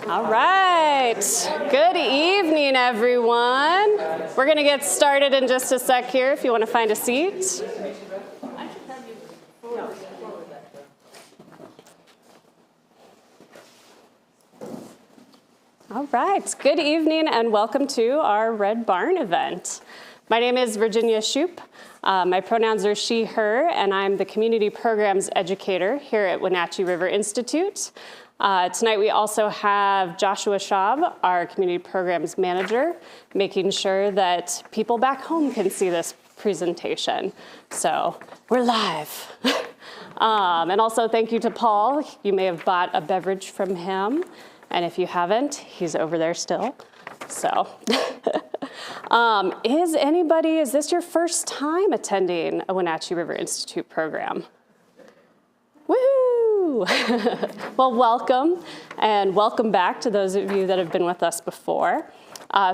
All right. Good evening, everyone. We're going to get started in just a sec here if you want to find a seat. All right. Good evening and welcome to our Red Barn event. My name is Virginia Shoup. My pronouns are she, her, and I'm the Community Programs Educator here at Wenatchee River Institute. Tonight we also have Joshua Schaub, our Community Programs Manager, making sure that people back home can see this presentation. So we're live. And also thank you to Paul. You may have bought a beverage from him. And if you haven't, he's over there still. So is this your first time attending a Wenatchee River Institute program? Woo! Well, welcome, and welcome back to those of you that have been with us before.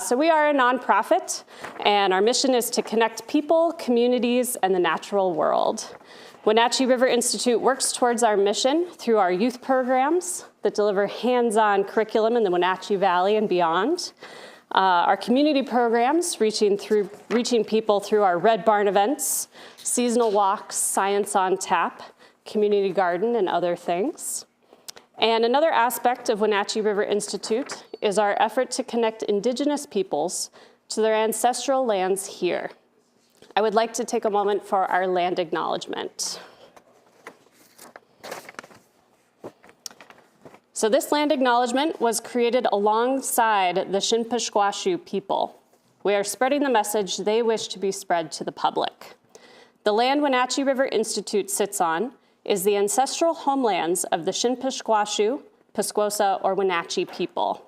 So we are a nonprofit, and our mission is to connect people, communities, and the natural world. Wenatchee River Institute works towards our mission through our youth programs that deliver hands-on curriculum in the Wenatchee Valley and beyond. Our community programs reaching people through our Red Barn events, seasonal walks, science on tap, community garden, and other things. And another aspect of Wenatchee River Institute is our effort to connect Indigenous peoples to their ancestral lands here. I would like to take a moment for our land acknowledgement. So this land acknowledgement was created alongside the Shinpishwashu people. We are spreading the message they wish to be spread to the public. The land Wenatchee River Institute sits on is the ancestral homelands of the Shinpishwashu, Pisquosa, or Wenatchee people.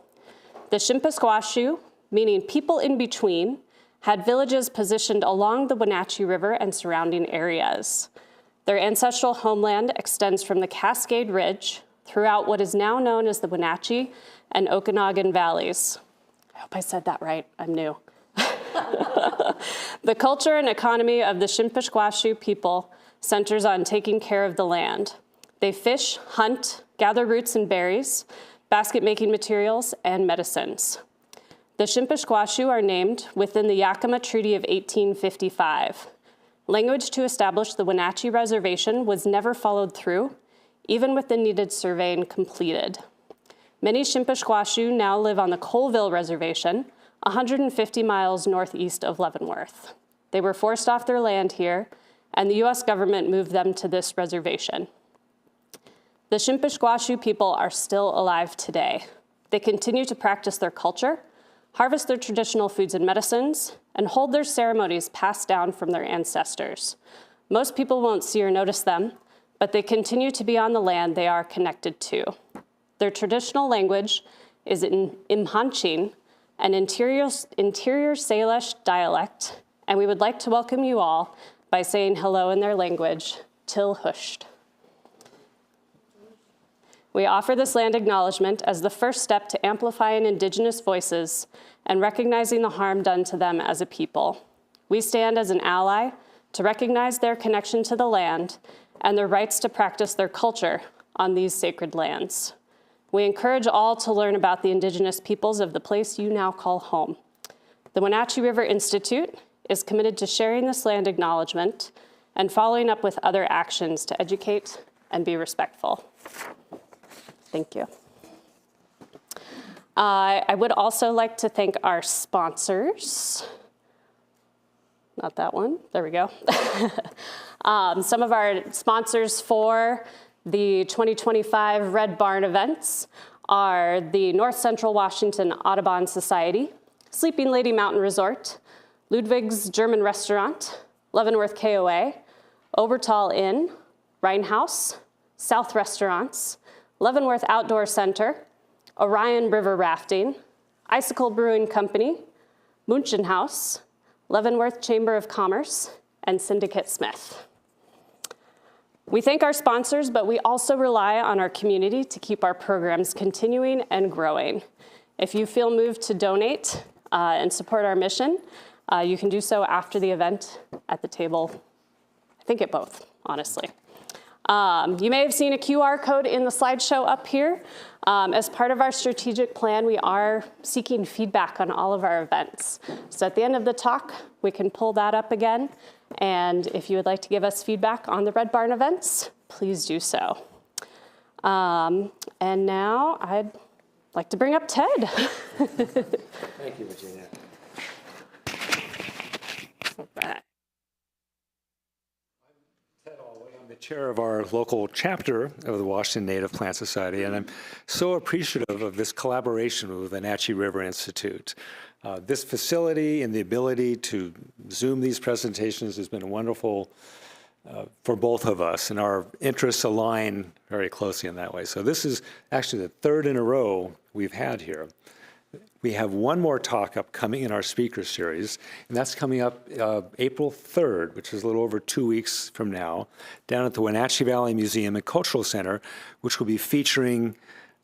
The Shinpishwashu, meaning people in between, had villages positioned along the Wenatchee River and surrounding areas. Their ancestral homeland extends from the Cascade Ridge throughout what is now known as the Wenatchee and Okanagan Valleys. I hope I said that right, I'm new. The culture and economy of the Shinpishwashu people centers on taking care of the land. They fish, hunt, gather roots and berries, basket-making materials, and medicines. The Shinpishwashu are named within the Yakima Treaty of 1855. Language to establish the Wenatchee Reservation was never followed through, even with the needed surveying completed. Many Shinpishwashu now live on the Colville Reservation, 150 miles northeast of Leavenworth. They were forced off their land here, and the U.S. government moved them to this reservation. The Shinpishwashu people are still alive today. They continue to practice their culture, harvest their traditional foods and medicines, and hold their ceremonies passed down from their ancestors. Most people won't see or notice them, but they continue to be on the land they are connected to. Their traditional language is in Imhanchin, an interior Salish dialect, and we would like to welcome you all by saying hello in their language, Til Husht. We offer this land acknowledgement as the first step to amplifying Indigenous voices and recognizing the harm done to them as a people. We stand as an ally to recognize their connection to the land and their rights to practice their culture on these sacred lands. We encourage all to learn about the Indigenous peoples of the place you now call home. The Wenatchee River Institute is committed to sharing this land acknowledgement and following up with other actions to educate and be respectful. Thank you. I would also like to thank our sponsors. Not that one, there we go. Some of our sponsors for the 2025 Red Barn events are the North Central Washington Audubon Society, Sleeping Lady Mountain Resort, Ludwig's German Restaurant, Leavenworth KOA, Obertal Inn, Rheinhaus, South Restaurants, Leavenworth Outdoor Center, Orion River Rafting, Icicle Brewing Company, Munchenhaus, Leavenworth Chamber of Commerce, and Syndicate Smith. We thank our sponsors, but we also rely on our community to keep our programs continuing and growing. If you feel moved to donate and support our mission, you can do so after the event at the table. I think at both, honestly. You may have seen a QR code in the slideshow up here. As part of our strategic plan, we are seeking feedback on all of our events. So at the end of the talk, we can pull that up again. And if you would like to give us feedback on the Red Barn events, please do so. And now I'd like to bring up Ted. Thank you, Regina. I'm the chair of our local chapter of the Washington Native Plant Society, and I'm so appreciative of this collaboration with the Wenatchee River Institute. This facility and the ability to Zoom these presentations has been wonderful for both of us, and our interests align very closely in that way. So this is actually the third in a row we've had here. We have one more talk upcoming in our speaker series, and that's coming up April 3rd, which is a little over 2 weeks from now, down at the Wenatchee Valley Museum and Cultural Center, which will be featuring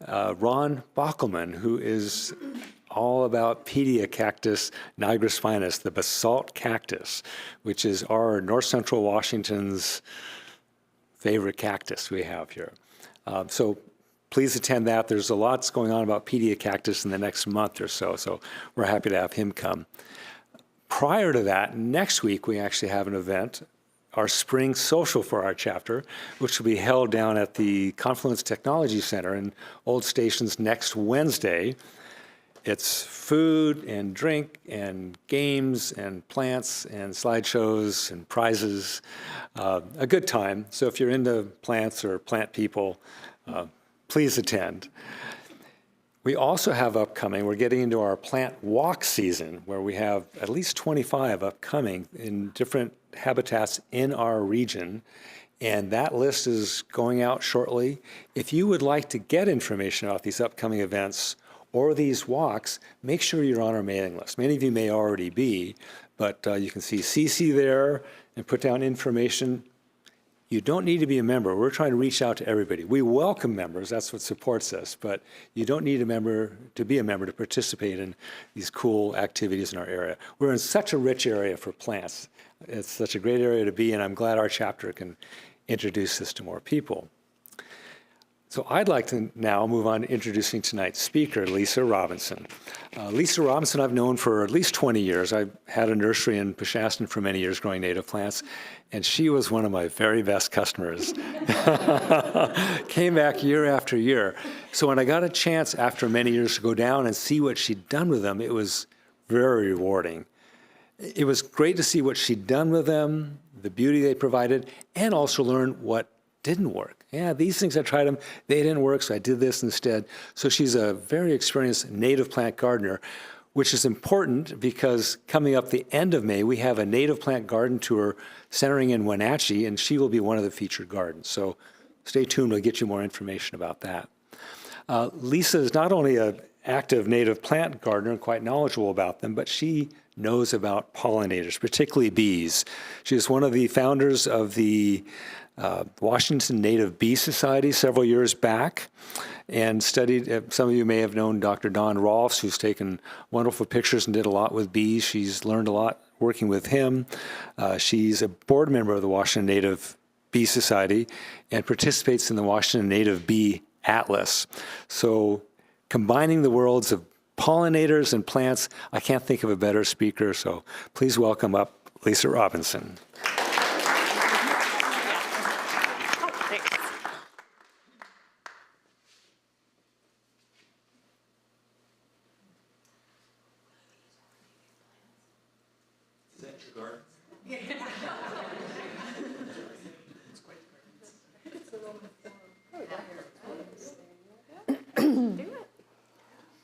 Ron Bockelman, who is all about Pedicactus nigrispinus, the basalt cactus, which is our north central Washington's favorite cactus we have here. So please attend that. There's a lot going on about Pedicactus in the next month or so, so we're happy to have him come. Prior to that, next week we actually have an event, our spring social for our chapter, which will be held down at the Confluence Technology Center in Old Stations next Wednesday. It's food and drink and games and plants and slideshows and prizes, a good time. So if you're into plants or plant people, please attend. We also have upcoming, we're getting into our plant walk season, where we have at least 25 upcoming in different habitats in our region. And that list is going out shortly. If you would like to get information about these upcoming events or these walks, make sure you're on our mailing list. Many of you may already be, but you can see CC there and put down information. You don't need to be a member. We're trying to reach out to everybody. We welcome members, that's what supports us, but you don't need to be a member to participate in these cool activities in our area. We're in such a rich area for plants. It's such a great area to be in. I'm glad our chapter can introduce this to more people. So I'd like to now move on to introducing tonight's speaker, Lisa Robinson. Lisa Robinson I've known for at least 20 years. I had a nursery in Peshastin for many years growing native plants, and she was one of my very best customers. Came back year after year. So when I got a chance after many years to go down and see what she'd done with them, it was very rewarding. It was great to see what she'd done with them, the beauty they provided, and also learn what didn't work. Yeah, these things, I tried them, they didn't work, so I did this instead. So she's a very experienced native plant gardener, which is important because coming up the end of May, we have a native plant garden tour centering in Wenatchee, and she will be one of the featured gardens. So stay tuned, we'll get you more information about that. Lisa is not only an active native plant gardener and quite knowledgeable about them, but she knows about pollinators, particularly bees. She is one of the founders of the Washington Native Bee Society several years back, and studied, some of you may have known Dr. Don Rolfs, who's taken wonderful pictures and did a lot with bees. She's learned a lot working with him. She's a board member of the Washington Native Bee Society and participates in the Washington Native Bee Atlas. So combining the worlds of pollinators and plants, I can't think of a better speaker, so please welcome up Lisa Robinson.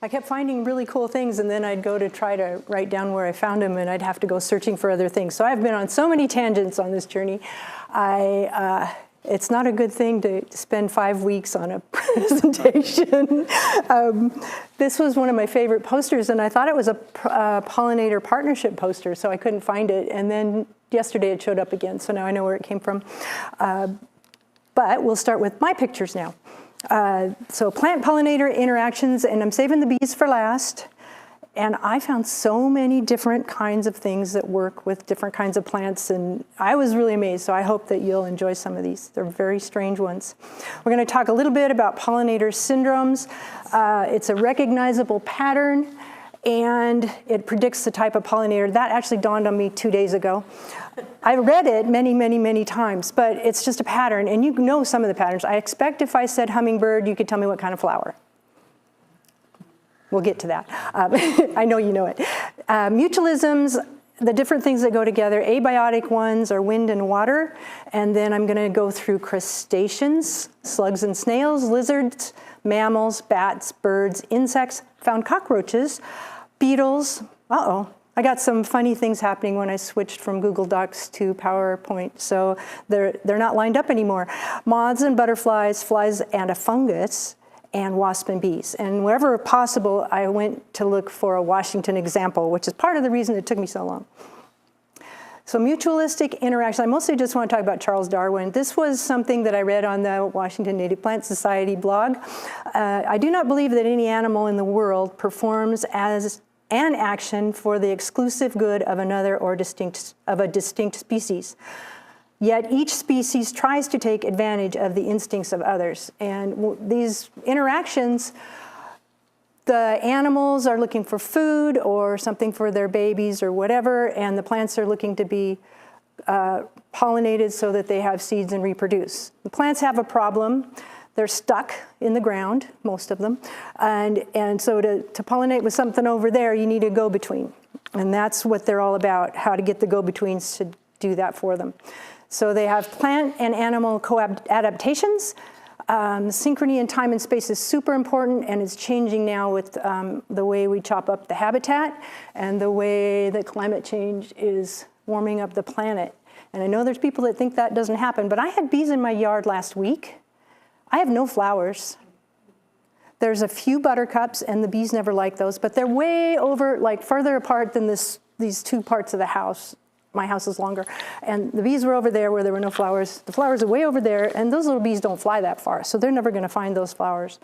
I kept finding really cool things, and then I'd go to try to write down where I found them, and I'd have to go searching for other things. So I've been on so many tangents on this journey. It's not a good thing to spend 5 weeks on a presentation. This was one of my favorite posters, and I thought it was a pollinator partnership poster, so I couldn't find it. And then yesterday it showed up again, so now I know where it came from. But we'll start with my pictures now. So plant-pollinator interactions, and I'm saving the bees for last. And I found so many different kinds of things that work with different kinds of plants, and I was really amazed, so I hope that you'll enjoy some of these. They're very strange ones. We're going to talk a little bit about pollinator syndromes. It's a recognizable pattern, and it predicts the type of pollinator. That actually dawned on me 2 days ago. I read it many, many, many times, but it's just a pattern, and you know some of the patterns. I expect if I said hummingbird, you could tell me what kind of flower. We'll get to that. I know you know it. Mutualisms, the different things that go together. Abiotic ones are wind and water, and then I'm going to go through crustaceans, slugs and snails, lizards, mammals, bats, birds, insects, found cockroaches, beetles. I got some funny things happening when I switched from Google Docs to PowerPoint, so they're not lined up anymore. Moths and butterflies, flies and a fungus, and wasp and bees. And wherever possible, I went to look for a Washington example, which is part of the reason it took me so long. So mutualistic interaction, I mostly just want to talk about Charles Darwin. This was something that I read on the Washington Native Plant Society blog. I do not believe that any animal in the world performs as an action for the exclusive good of another or of a distinct species. Yet each species tries to take advantage of the instincts of others. And these interactions, the animals are looking for food or something for their babies or whatever, and the plants are looking to be pollinated so that they have seeds and reproduce. The plants have a problem. They're stuck in the ground, most of them. And so to pollinate with something over there, you need a go-between. And that's what they're all about, how to get the go-betweens to do that for them. So they have plant and animal co-adaptations. Synchrony in time and space is super important, and it's changing now with the way we chop up the habitat and the way that climate change is warming up the planet. And I know there's people that think that doesn't happen, but I had bees in my yard last week. I have no flowers. There's a few buttercups, and the bees never like those, but they're way over, like further apart than these two parts of the house. My house is longer. And the bees were over there where there were no flowers. The flowers are way over there, and those little bees don't fly that far, so they're never going to find those flowers.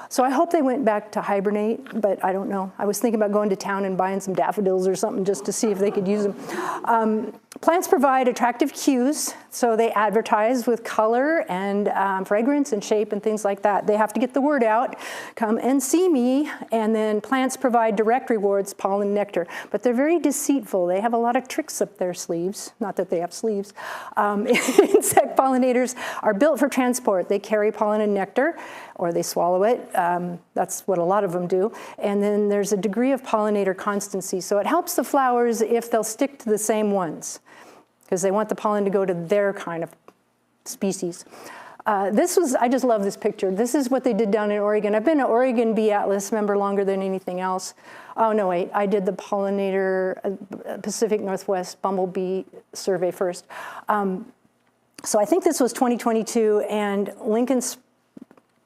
So I hope they went back to hibernate, but I don't know. I was thinking about going to town and buying some daffodils or something just to see if they could use them. Plants provide attractive cues, so they advertise with color and fragrance and shape and things like that. They have to get the word out, come and see me, and then plants provide direct rewards, pollen, nectar. But they're very deceitful. They have a lot of tricks up their sleeves, not that they have sleeves. Insect pollinators are built for transport. They carry pollen and nectar, or they swallow it. That's what a lot of them do. And then there's a degree of pollinator constancy. So it helps the flowers if they'll stick to the same ones, because they want the pollen to go to their kind of species. I just love this picture. This is what they did down in Oregon. I've been an Oregon Bee Atlas member longer than anything else. Oh, no, wait, I did the Pollinator Pacific Northwest Bumble Bee survey first. So I think this was 2022, and Lincoln's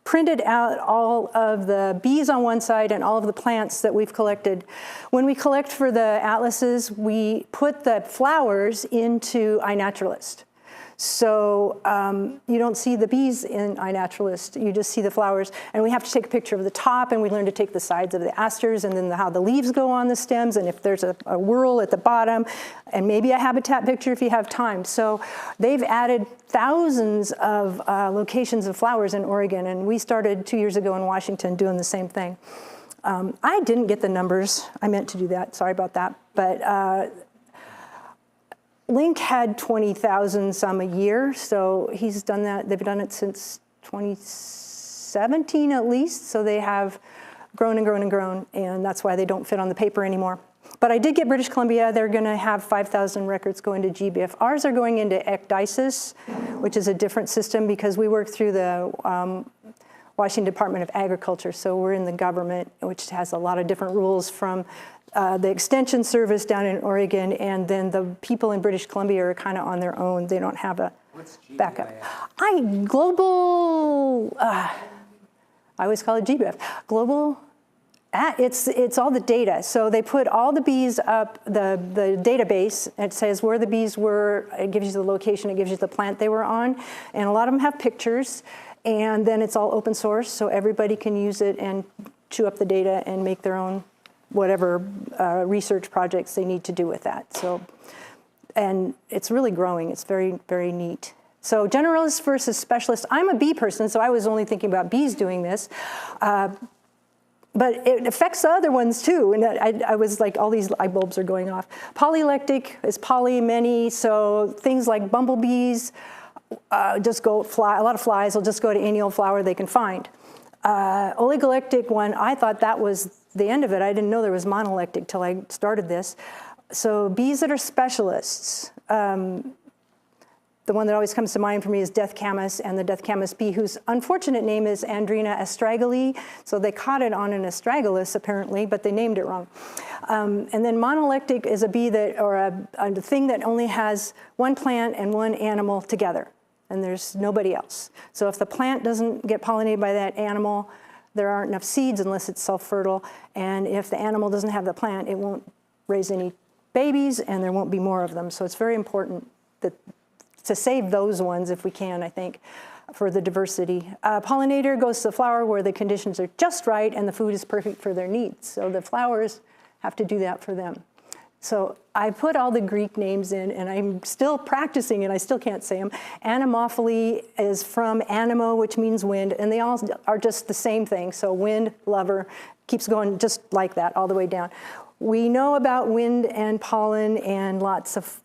printed out all of the bees on one side and all of the plants that we've collected. When we collect for the atlases, we put the flowers into iNaturalist. So you don't see the bees in iNaturalist, you just see the flowers. And we have to take a picture of the top, and we learn to take the sides of the asters, and then how the leaves go on the stems, and if there's a whorl at the bottom, and maybe a habitat picture if you have time. So they've added thousands of locations of flowers in Oregon, and we started 2 years ago in Washington doing the same thing. I didn't get the numbers. I meant to do that, sorry about that. But Link had 20,000 some a year, so he's done that. They've done it since 2017 at least, so they have grown and grown and grown, and that's why they don't fit on the paper anymore. But I did get British Columbia. They're going to have 5,000 records going to GBIF. Ours are going into Ecdysis, which is a different system because we work through the Washington Department of Agriculture, so we're in the government, which has a lot of different rules from the Extension Service down in Oregon, and then the people in British Columbia are kind of on their own. They don't have a backup. I always call it GBIF. Global, it's all the data. So they put all the bees up, the database. It says where the bees were. It gives you the location. It gives you the plant they were on. And a lot of them have pictures. And then it's all open source, so everybody can use it and chew up the data and make their own whatever research projects they need to do with that. So, and it's really growing. It's very, very neat. So generalist versus specialist. I'm a bee person, so I was only thinking about bees doing this. But it affects the other ones too. And I was like, all these light bulbs are going off. Polylectic is poly, many. So things like bumblebees just go fly. A lot of flies will just go to any old flower they can find. Oligolectic one, I thought that was the end of it. I didn't know there was monolectic till I started this. So bees that are specialists. The one that always comes to mind for me is death camas, and the death camas bee, whose unfortunate name is Andrena astragalus. So they caught it on an astragalus, apparently, but they named it wrong. And then monolectic is a bee that, or a thing that only has one plant and one animal together, and there's nobody else. So if the plant doesn't get pollinated by that animal, there aren't enough seeds unless it's self-fertile. And if the animal doesn't have the plant, it won't raise any babies, and there won't be more of them. So it's very important that to save those ones if we can, I think, for the diversity. Pollinator goes to the flower where the conditions are just right and the food is perfect for their needs. So the flowers have to do that for them. So I put all the Greek names in, and I'm still practicing, and I still can't say them. Anemophily is from anemo, which means wind, and they all are just the same thing. So wind, lover, keeps going just like that all the way down. We know about wind and pollen and lots of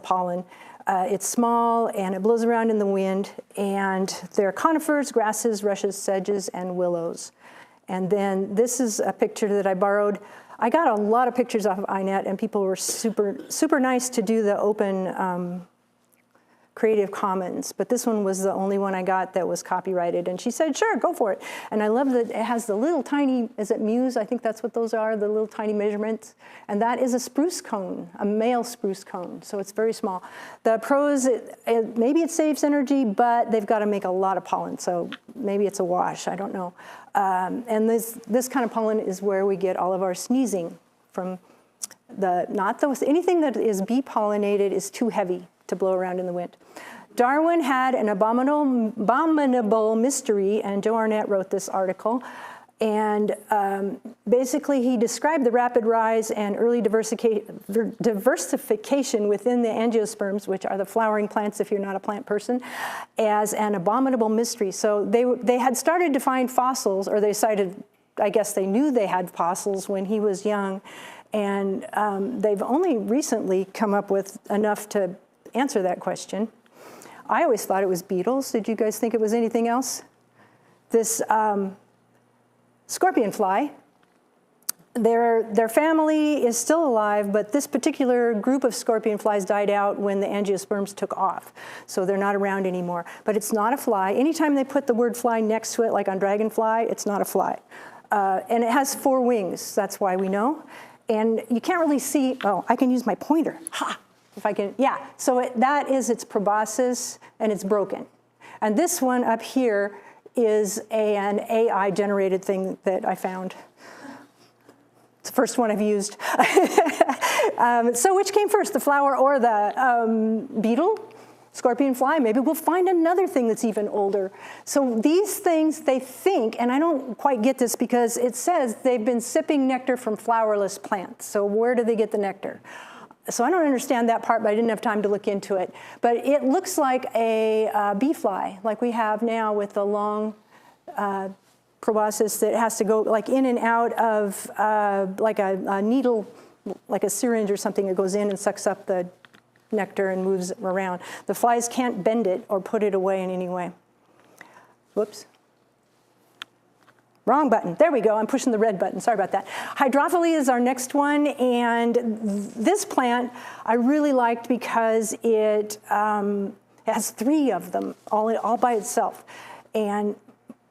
pollen. It's small and it blows around in the wind, and they're conifers, grasses, rushes, sedges, and willows. And then this is a picture that I borrowed. I got a lot of pictures off of iNet, and people were super nice to do the open Creative Commons, but this one was the only one I got that was copyrighted, and she said, sure, go for it. And I love that it has the little tiny, is it Muse? I think that's what those are, the little tiny measurements. And that is a spruce cone, a male spruce cone, so it's very small. The pros, maybe it saves energy, but they've got to make a lot of pollen, so maybe it's a wash, I don't know. And this kind of pollen is where we get all of our sneezing from. Anything that is bee pollinated is too heavy to blow around in the wind. Darwin had an abominable mystery, and Joe Arnett wrote this article. And basically, he described the rapid rise and early diversification within the angiosperms, which are the flowering plants if you're not a plant person, as an abominable mystery. So they had started to find fossils, or they decided, I guess they knew they had fossils when he was young. And they've only recently come up with enough to answer that question. I always thought it was beetles. Did you guys think it was anything else? This scorpion fly, their family is still alive, but this particular group of scorpion flies died out when the angiosperms took off. So they're not around anymore. But it's not a fly. Anytime they put the word fly next to it, like on dragonfly, it's not a fly. And it has 4 wings. That's why we know. And you can't really see, oh, I can use my pointer. Ha! If I can, yeah. So that is its proboscis, and it's broken. And this one up here is an AI-generated thing that I found. It's the first one I've used. So which came first, the flower or the beetle? Scorpion fly, maybe we'll find another thing that's even older. So these things, they think, and I don't quite get this because it says they've been sipping nectar from flowerless plants. So where do they get the nectar? So I don't understand that part, but I didn't have time to look into it. But it looks like a bee fly, like we have now with the long proboscis that has to go like in and out of like a needle, like a syringe or something that goes in and sucks up the nectar and moves around. The flies can't bend it or put it away in any way. Whoops. Wrong button. There we go. I'm pushing the red button. Sorry about that. Hydrophily is our next one. And this plant I really liked because it has 3 of them all by itself. And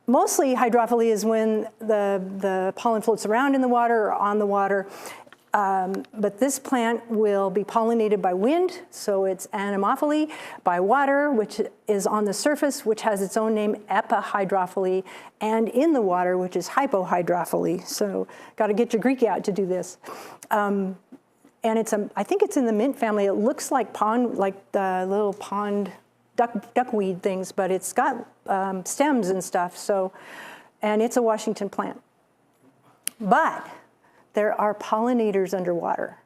mostly hydrophily is when the pollen floats around in the water or on the water. But this plant will be pollinated by wind, so it's anemophily, by water, which is on the surface, which has its own name, epihydrophily, and in the water, which is hypohydrophily. So got to get your Greek out to do this. And I think it's in the mint family. It looks like the little pond duckweed things, but it's got stems and stuff. So, and it's a Washington plant. But there are pollinators underwater.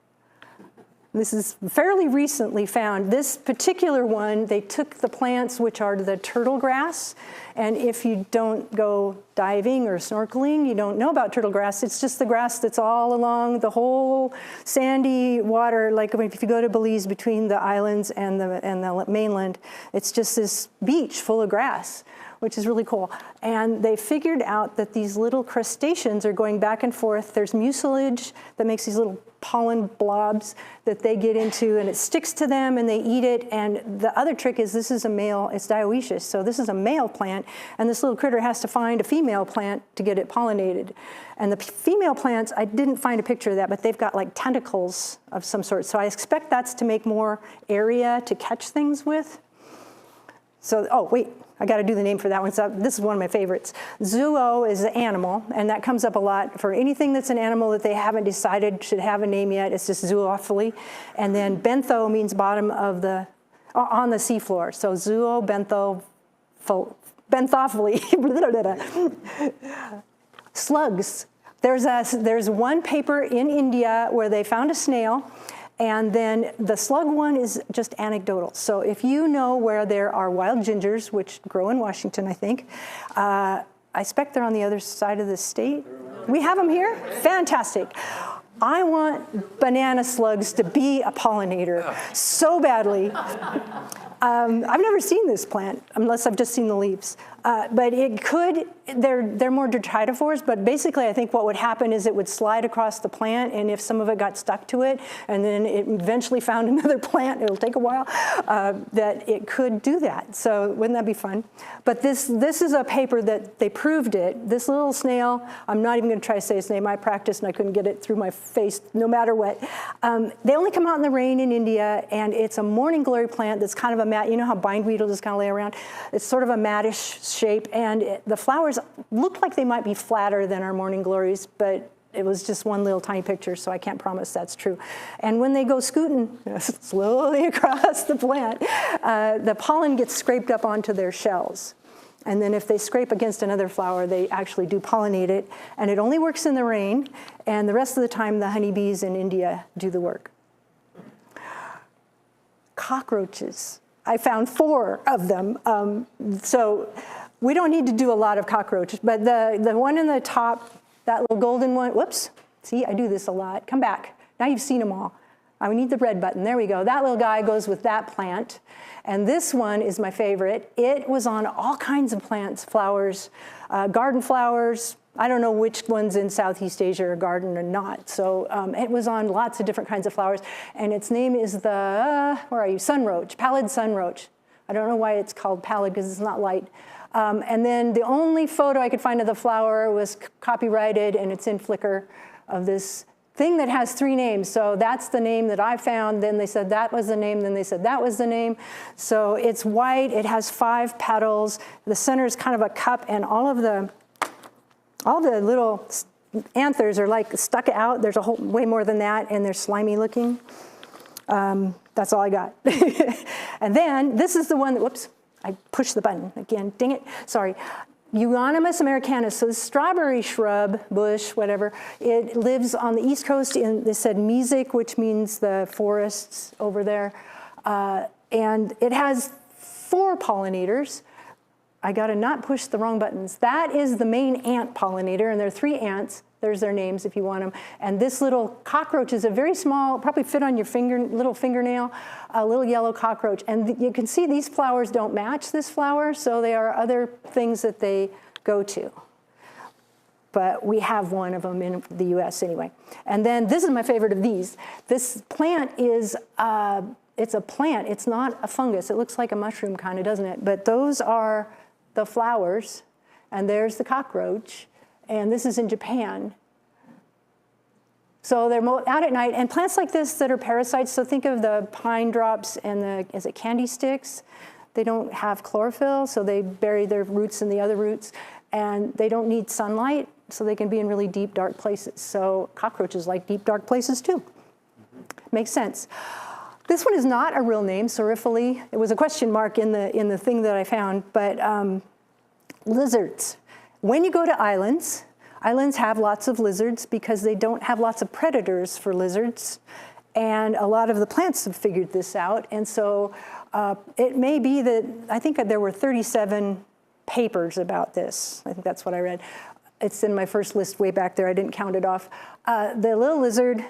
This is fairly recently found. This particular one, they took the plants, which are the turtle grass, and if you don't go diving or snorkeling, you don't know about turtle grass. It's just the grass that's all along the whole sandy water, like if you go to Belize between the islands and the mainland, it's just this beach full of grass, which is really cool. And they figured out that these little crustaceans are going back and forth. There's mucilage that makes these little pollen blobs that they get into, and it sticks to them and they eat it. And the other trick is this is a male, it's dioecious, so this is a male plant, and this little critter has to find a female plant to get it pollinated. And the female plants, I didn't find a picture of that, but they've got like tentacles of some sort. So I expect that's to make more area to catch things with. So, oh, wait, I got to do the name for that one. So this is one of my favorites. Zuo is an animal, and that comes up a lot for anything that's an animal that they haven't decided should have a name yet. It's just zoophily. And then bentho means bottom of the, on the seafloor. So zuo, benthophily. Slugs. There's one paper in India where they found a snail, and then the slug one is just anecdotal. So if you know where there are wild gingers, which grow in Washington, I think, I expect they're on the other side of the state. We have them here? Fantastic. I want banana slugs to be a pollinator so badly. I've never seen this plant, unless I've just seen the leaves. But it could, they're more detritivores, but basically I think what would happen is it would slide across the plant, and if some of it got stuck to it, and then it eventually found another plant, it'll take a while, that it could do that. So wouldn't that be fun? But this is a paper that they proved it. This little snail, I'm not even gonna try to say its name. I practiced and I couldn't get it through my face, no matter what. They only come out in the rain in India, and it's a morning glory plant that's kind of a mat. You know how bindweed will just kind of lay around? It's sort of a mattish shape, and the flowers looked like they might be flatter than our morning glories, but it was just one little tiny picture, so I can't promise that's true. And when they go scooting slowly across the plant, the pollen gets scraped up onto their shells. And then if they scrape against another flower, they actually do pollinate it. And it only works in the rain, and the rest of the time the honeybees in India do the work. Cockroaches. I found 4 of them. So we don't need to do a lot of cockroaches, but the one in the top, that little golden one, whoops, see, I do this a lot. Come back. Now you've seen them all. I need the red button. There we go. That little guy goes with that plant. And this one is my favorite. It was on all kinds of plants, flowers, garden flowers. I don't know which ones in Southeast Asia are garden or not. So it was on lots of different kinds of flowers. And its name is the, where are you? Sunroach, pallid sunroach. I don't know why it's called pallid, because it's not light. And then the only photo I could find of the flower was copyrighted, and it's in Flickr, of this thing that has 3 names. So that's the name that I found. Then they said that was the name. Then they said that was the name. So it's white. It has 5 petals. The center is kind of a cup, and all the little anthers are like stuck out. There's a whole way more than that, and they're slimy looking. That's all I got. And then this is the one that, whoops, I pushed the button again. Dang it, sorry. Euonymus americanus, so the strawberry shrub, bush, whatever, it lives on the East Coast in, they said mesic, which means the forests over there. And it has 4 pollinators. I gotta not push the wrong buttons. That is the main ant pollinator, and there are 3 ants. There's their names if you want them. And this little cockroach is a very small, probably fit on your little fingernail, a little yellow cockroach. And you can see these flowers don't match this flower, so they are other things that they go to. But we have one of them in the US anyway. And then this is my favorite of these. This plant is, it's a plant, it's not a fungus. It looks like a mushroom kind of, doesn't it? But those are the flowers, and there's the cockroach. And this is in Japan. So they're out at night, and plants like this that are parasites, so think of the pine drops and the, is it candy sticks? They don't have chlorophyll, so they bury their roots in the other roots, and they don't need sunlight, so they can be in really deep, dark places. So cockroaches like deep, dark places too. Makes sense. This one is not a real name, Sorifoli. It was a question mark in the thing that I found, but lizards. When you go to islands, Islands have lots of lizards because they don't have lots of predators for lizards. And a lot of the plants have figured this out. And so it may be that, I think there were 37 papers about this. I think that's what I read. It's in my first list way back there. I didn't count it off. The little lizard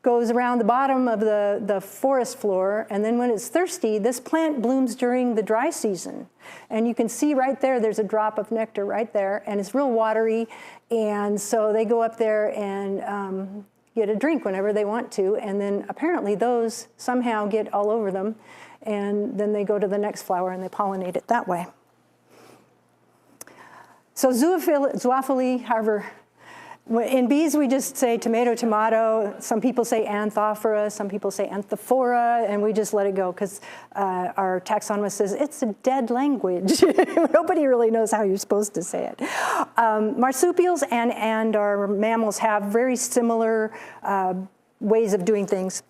goes around the bottom of the forest floor, and then when it's thirsty, this plant blooms during the dry season. And you can see right there, there's a drop of nectar right there, and it's real watery, and so they go up there and get a drink whenever they want to, and then apparently those somehow get all over them, and then they go to the next flower and they pollinate it that way. So zoophily, however, in bees, we just say tomato, tomato. Some people say anthophora, some people say anthophora, and we just let it go because our taxonomist says it's a dead language. Nobody really knows how you're supposed to say it. Marsupials and our mammals have very similar ways of doing things.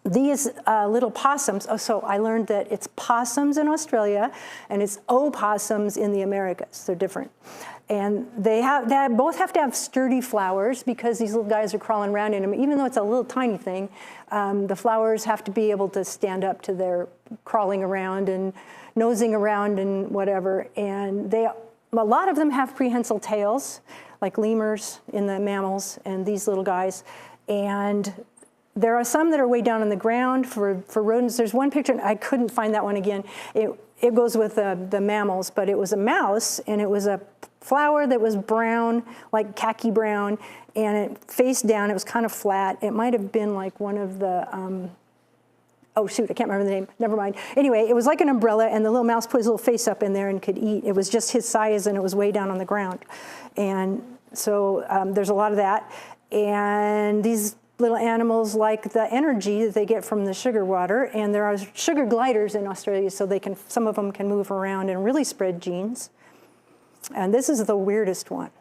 These little possums, so I learned that it's possums in Australia and it's opossums in the Americas. They're different. And they both have to have sturdy flowers because these little guys are crawling around in them. Even though it's a little tiny thing, the flowers have to be able to stand up to their crawling around and nosing around and whatever. And a lot of them have prehensile tails, like lemurs in the mammals and these little guys. And there are some that are way down on the ground for rodents. There's one picture, and I couldn't find that one again. It goes with the mammals, but it was a mouse, and it was a flower that was brown, like khaki brown, and it faced down. It was kind of flat. It might have been like one of the, oh shoot, I can't remember the name. Never mind. Anyway, it was like an umbrella, and the little mouse put his little face up in there and could eat. It was just his size, and it was way down on the ground. And so there's a lot of that. And these little animals like the energy that they get from the sugar water, and there are sugar gliders in Australia, so some of them can move around and really spread genes. And this is the weirdest one.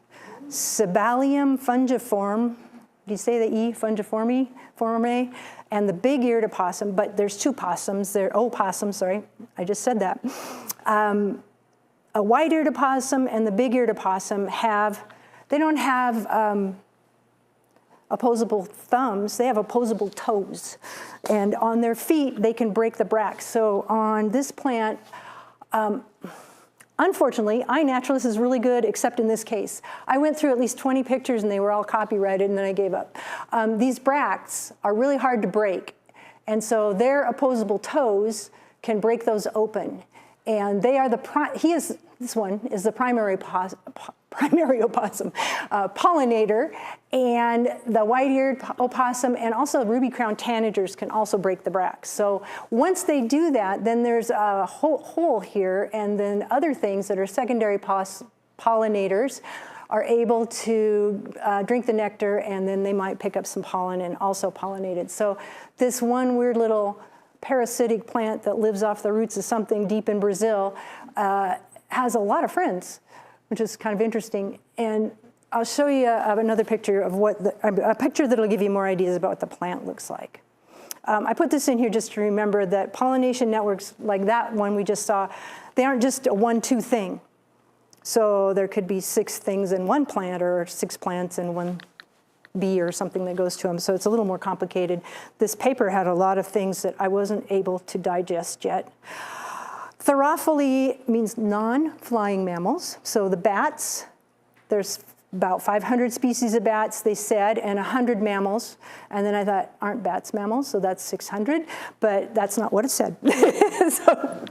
Cibalium fungiform, do you say the E, fungiforme, and the big-eared opossum, but there's two possums, they're opossums, sorry, I just said that. A white-eared opossum and the big-eared opossum they don't have opposable thumbs, they have opposable toes. And on their feet, they can break the bracts. So on this plant, unfortunately, iNaturalist is really good, except in this case. I went through at least 20 pictures and they were all copyrighted and then I gave up. These bracts are really hard to break. And so their opposable toes can break those open. And they are this one is the primary opossum, pollinator, and the white-eared opossum, and also ruby-crowned tanagers can also break the bracts. So once they do that, then there's a hole here, and then other things that are secondary pollinators are able to drink the nectar, and then they might pick up some pollen and also pollinate it. So this one weird little parasitic plant that lives off the roots of something deep in Brazil has a lot of friends, which is kind of interesting. And I'll show you another picture of a picture that'll give you more ideas about what the plant looks like. I put this in here just to remember that pollination networks like that one we just saw, they aren't just a 1-2 thing. So there could be 6 things in one plant or 6 plants in one bee or something that goes to them. So it's a little more complicated. This paper had a lot of things that I wasn't able to digest yet. Therophily means non-flying mammals. So the bats, there's about 500 species of bats, they said, and 100 mammals. And then I thought, aren't bats mammals? So that's 600, but that's not what it said. So,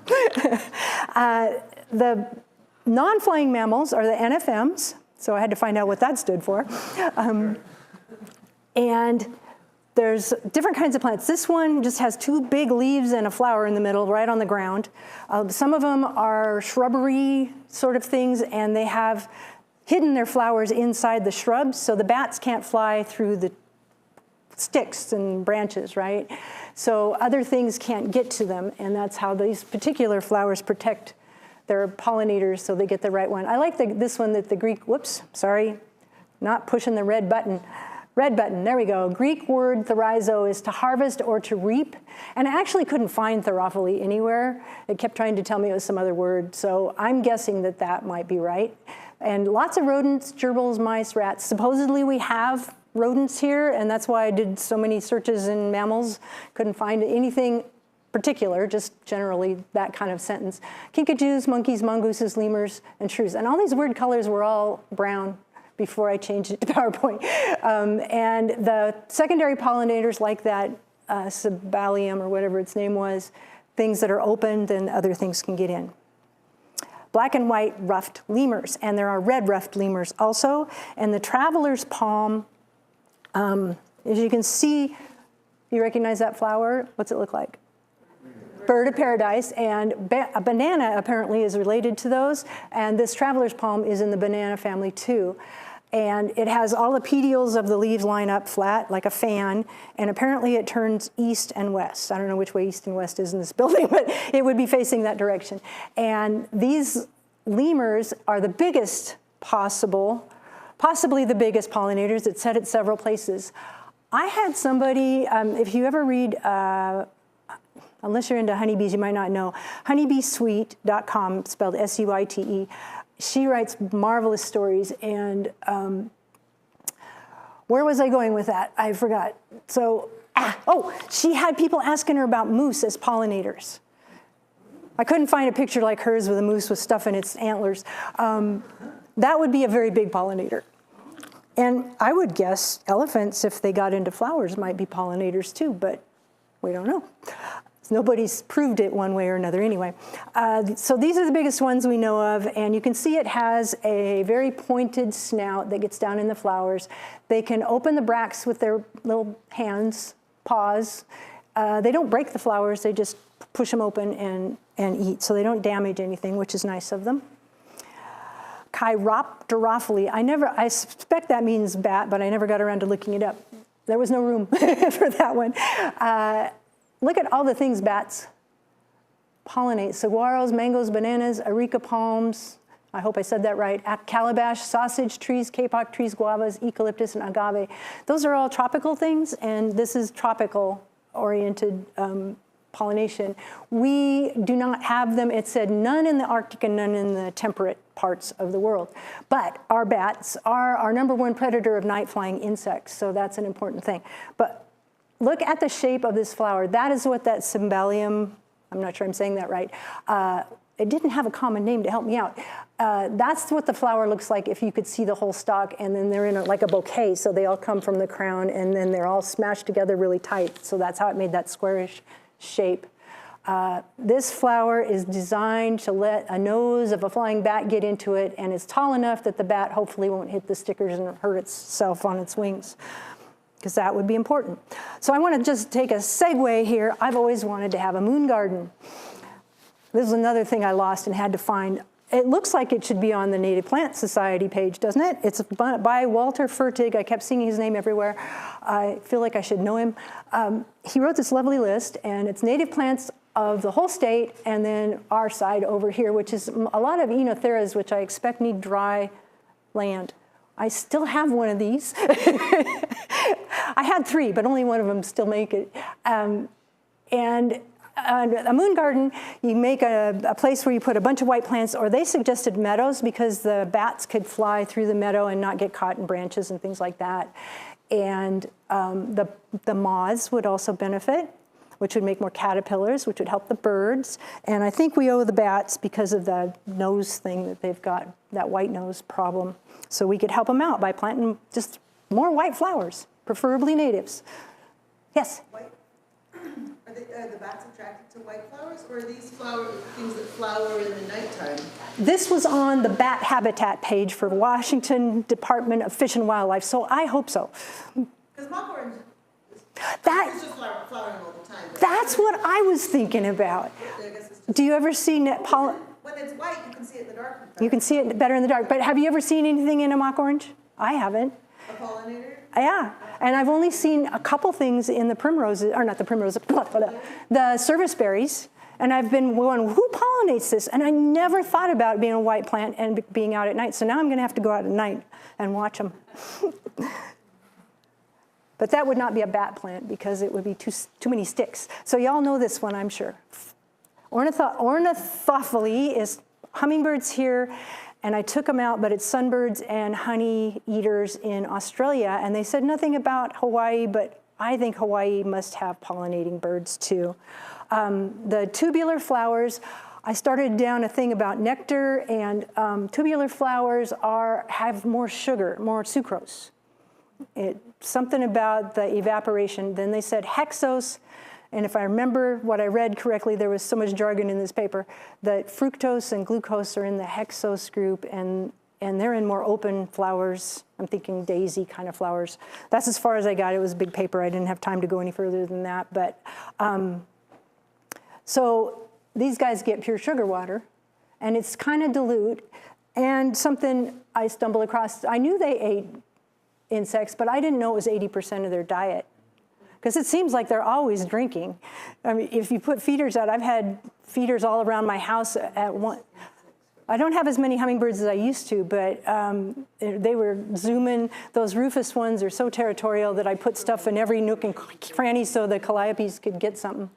the non-flying mammals are the NFMs. So I had to find out what that stood for. And there's different kinds of plants. This one just has 2 big leaves and a flower in the middle, right on the ground. Some of them are shrubbery sort of things, and they have hidden their flowers inside the shrubs, so the bats can't fly through the sticks and branches, right? So other things can't get to them, and that's how these particular flowers protect their pollinators so they get the right one. I like this one that the Greek, whoops, sorry, not pushing the red button. Red button, there we go. Greek word therizo is to harvest or to reap. And I actually couldn't find therophily anywhere. It kept trying to tell me it was some other word. So I'm guessing that that might be right. And lots of rodents, gerbils, mice, rats. Supposedly we have rodents here, and that's why I did so many searches in mammals. Couldn't find anything particular, just generally that kind of sentence. Kinkajous, monkeys, mongooses, lemurs, and shrews. And all these weird colors were all brown before I changed it to PowerPoint. And the secondary pollinators like that Cybalium or whatever its name was, things that are open, then other things can get in. Black and white ruffed lemurs, and there are red ruffed lemurs also. And the traveler's palm, as you can see, you recognize that flower? What's it look like? Bird of paradise, and a banana apparently is related to those, and this traveler's palm is in the banana family too. And it has all the petioles of the leaves line up flat like a fan, and apparently it turns east and west. I don't know which way east and west is in this building, but it would be facing that direction. And these lemurs are the biggest possibly the biggest pollinators. It said it several places. I had somebody, if you ever read, unless you're into honeybees, you might not know, honeybeesweet.com, spelled S-U-I-T-E. She writes marvelous stories, and where was I going with that? I forgot. So, she had people asking her about moose as pollinators. I couldn't find a picture like hers with a moose with stuff in its antlers. That would be a very big pollinator. And I would guess elephants, if they got into flowers, might be pollinators too, but we don't know. Nobody's proved it one way or another anyway. So these are the biggest ones we know of, and you can see it has a very pointed snout that gets down in the flowers. They can open the bracts with their little hands, paws. They don't break the flowers, they just push them open and eat, so they don't damage anything, which is nice of them. Chiropterophily, I suspect that means bat, but I never got around to looking it up. There was no room for that one. Look at all the things bats pollinate. Saguaros, mangoes, bananas, areca palms, I hope I said that right, calabash, sausage trees, kapok trees, guavas, eucalyptus, and agave. Those are all tropical things, and this is tropical-oriented pollination. We do not have them. It said none in the Arctic and none in the temperate parts of the world. But our bats are our #1 predator of night-flying insects, so that's an important thing. But look at the shape of this flower. That is what that Cybalium, I'm not sure I'm saying that right. It didn't have a common name to help me out. That's what the flower looks like if you could see the whole stalk, and then they're in like a bouquet, so they all come from the crown, and then they're all smashed together really tight. So that's how it made that squarish shape. This flower is designed to let a nose of a flying bat get into it, and it's tall enough that the bat hopefully won't hit the stickers and hurt itself on its wings, because that would be important. So I want to just take a segue here. I've always wanted to have a moon garden. This is another thing I lost and had to find. It looks like it should be on the Native Plant Society page, doesn't it? It's by Walter Fertig. I kept seeing his name everywhere. I feel like I should know him. He wrote this lovely list, and it's native plants of the whole state, and then our side over here, which is a lot of Enotheras, which I expect need dry land. I still have one of these. I had 3, but only one of them still make it. And a moon garden, you make a place where you put a bunch of white plants, or they suggested meadows because the bats could fly through the meadow and not get caught in branches and things like that. And the moths would also benefit, which would make more caterpillars, which would help the birds. And I think we owe the bats because of the nose thing that they've got, that white nose problem. So we could help them out by planting just more white flowers, preferably natives. Yes? White? Are the bats attracted to white flowers, or are these things that flower in the nighttime? This was on the bat habitat page for Washington Department of Fish and Wildlife, so I hope so. Because mock orange is just flowering all the time. That's what I was thinking about. Do you ever see pollen? When it's white, you can see it in the dark. You can see it better in the dark, but have you ever seen anything in a mock orange? I haven't. A pollinator? Yeah, and I've only seen a couple things in the primroses, or not the primroses, the service berries, and I've been going, who pollinates this? And I never thought about being a white plant and being out at night, so now I'm gonna have to go out at night and watch them. But that would not be a bat plant because it would be too many sticks. So y'all know this one, I'm sure. Ornithophily is hummingbirds here, And I took them out, but it's sunbirds and honey eaters in Australia. And they said nothing about Hawaii, but I think Hawaii must have pollinating birds too. The tubular flowers, I started down a thing about nectar, and tubular flowers have more sugar, more sucrose. Something about the evaporation. Then they said hexose, and if I remember what I read correctly, there was so much jargon in this paper, that fructose and glucose are in the hexose group, and they're in more open flowers. I'm thinking daisy kind of flowers. That's as far as I got. It was a big paper. I didn't have time to go any further than that. But so these guys get pure sugar water, and it's kind of dilute. And something I stumbled across, I knew they ate insects, but I didn't know it was 80% of their diet. Because it seems like they're always drinking. I mean, if you put feeders out, I've had feeders all around my house at one. I don't have as many hummingbirds as I used to, but they were zooming. Those rufous ones are so territorial that I put stuff in every nook and cranny so the calliopes could get something.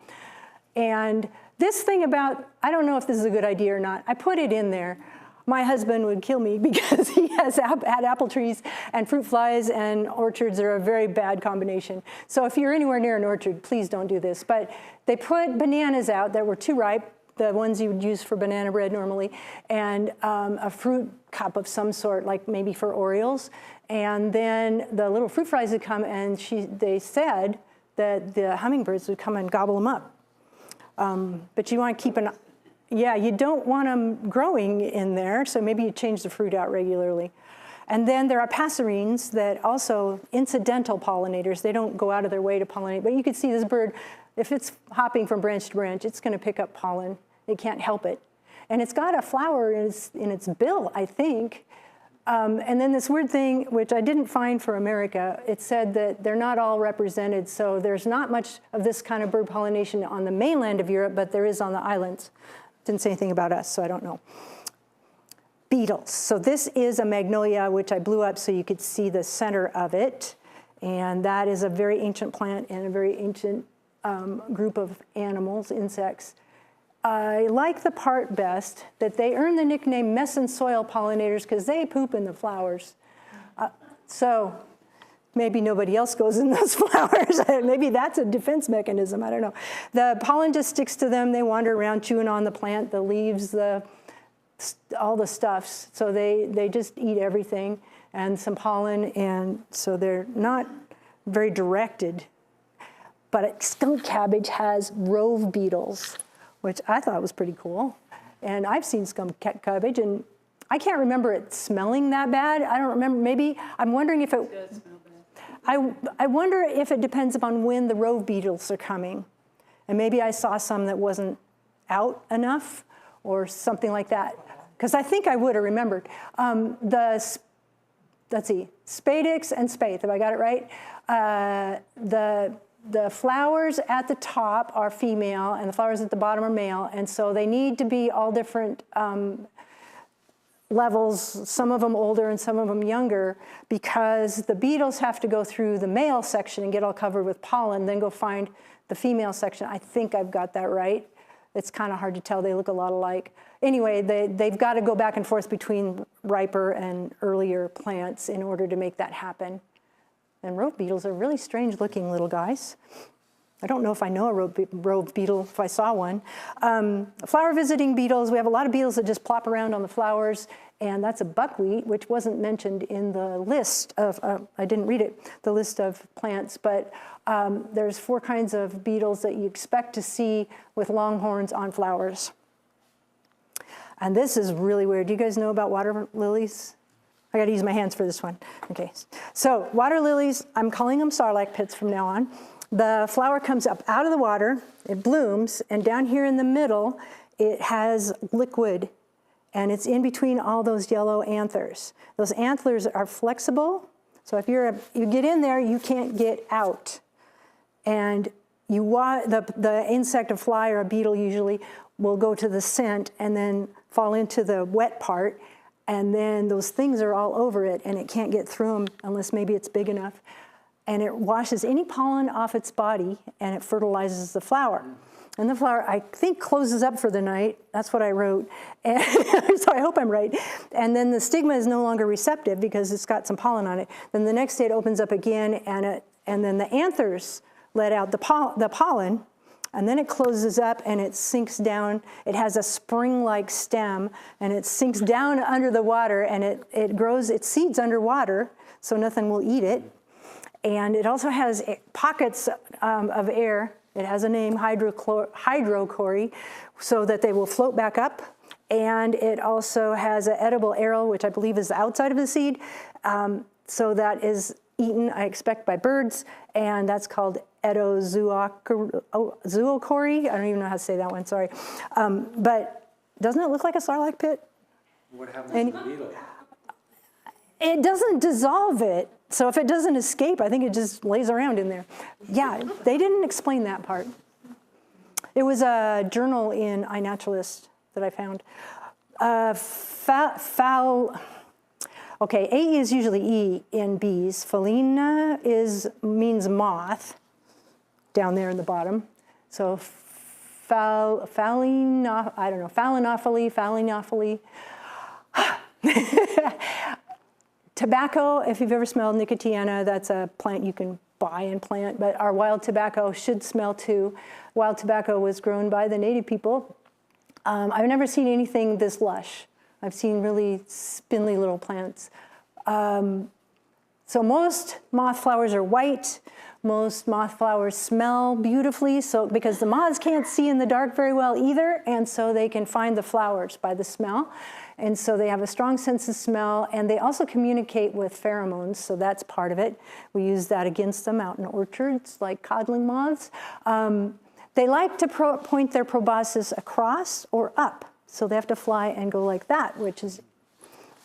And this thing about, I don't know if this is a good idea or not, I put it in there. My husband would kill me because he has had apple trees, and fruit flies and orchards are a very bad combination. So if you're anywhere near an orchard, please don't do this. But they put bananas out that were too ripe, the ones you would use for banana bread normally, and a fruit cup of some sort, like maybe for Orioles. And then the little fruit flies would come, and they said that the hummingbirds would come and gobble them up. But you want to keep you don't want them growing in there, so maybe you change the fruit out regularly. And then there are passerines that also incidental pollinators. They don't go out of their way to pollinate, but you can see this bird, if it's hopping from branch to branch, it's going to pick up pollen. It can't help it. And it's got a flower in its bill, I think. And then this weird thing, which I didn't find for America, it said that they're not all represented, so there's not much of this kind of bird pollination on the mainland of Europe, but there is on the islands. Didn't say anything about us, so I don't know. Beetles. So this is a magnolia, which I blew up so you could see the center of it. And that is a very ancient plant and a very ancient group of animals, insects. I like the part best that they earn the nickname mess and soil pollinators because they poop in the flowers. So maybe nobody else goes in those flowers. Maybe that's a defense mechanism. I don't know. The pollen just sticks to them. They wander around chewing on the plant, the leaves, all the stuffs. So they just eat everything and some pollen. And so they're not very directed. But skunk cabbage has rove beetles, which I thought was pretty cool. And I've seen skunk cabbage, and I can't remember it smelling that bad. I don't remember. Maybe I'm wondering if it. It does smell bad. I wonder if it depends upon when the rove beetles are coming. And maybe I saw some that wasn't out enough or something like that. Because I think I would have remembered. Let's see, spadix and spathe, have I got it right? The flowers at the top are female and the flowers at the bottom are male. And so they need to be all different levels, some of them older and some of them younger, because the beetles have to go through the male section and get all covered with pollen, then go find the female section. I think I've got that right. It's kind of hard to tell. They look a lot alike. Anyway, they've got to go back and forth between riper and earlier plants in order to make that happen. And rove beetles are really strange looking little guys. I don't know if I know a rove beetle if I saw one. Flower visiting beetles, we have a lot of beetles that just plop around on the flowers, and that's a buckwheat, which wasn't mentioned in the list of, I didn't read it, the list of plants, but there's 4 kinds of beetles that you expect to see with long horns on flowers. And this is really weird. Do you guys know about water lilies? I got to use my hands for this one. Okay, so water lilies, I'm calling them sarlacc pits from now on. The flower comes up out of the water, it blooms, and down here in the middle, it has liquid, and it's in between all those yellow anthers. Those anthers are flexible, so if you get in there, you can't get out. And the insect, a fly or a beetle usually, will go to the scent and then fall into the wet part, and then those things are all over it, and it can't get through them unless maybe it's big enough. and it washes any pollen off its body, and it fertilizes the flower. And the flower, I think, closes up for the night. That's what I wrote. And so I hope I'm right. And then the stigma is no longer receptive because it's got some pollen on it. Then the next day it opens up again, and then the anthers let out the pollen, and then it closes up and it sinks down. It has a spring-like stem, and it sinks down under the water, and it grows its seeds underwater, so nothing will eat it. And it also has pockets of air. It has a name, hydrochory, so that they will float back up. And it also has an edible aril, which I believe is the outside of the seed. So that is eaten, I expect, by birds, and that's called zoochory. I don't even know how to say that one, sorry. But doesn't it look like a sarlacc pit? What happens to the beetle? It doesn't dissolve it. So if it doesn't escape, I think it just lays around in there. Yeah, they didn't explain that part. It was a journal in iNaturalist that I found. Okay, A is usually E in bees. Phalina means moth, down there in the bottom. So phalanophily. Tobacco, if you've ever smelled nicotiana, that's a plant you can buy and plant, but our wild tobacco should smell too. Wild tobacco was grown by the native people. I've never seen anything this lush. I've seen really spindly little plants. So most moth flowers are white. Most moth flowers smell beautifully, so because the moths can't see in the dark very well either, and so they can find the flowers by the smell. And so they have a strong sense of smell, and they also communicate with pheromones, so that's part of it. We use that against them out in orchards, like codling moths. They like to point their proboscis across or up, so they have to fly and go like that, which is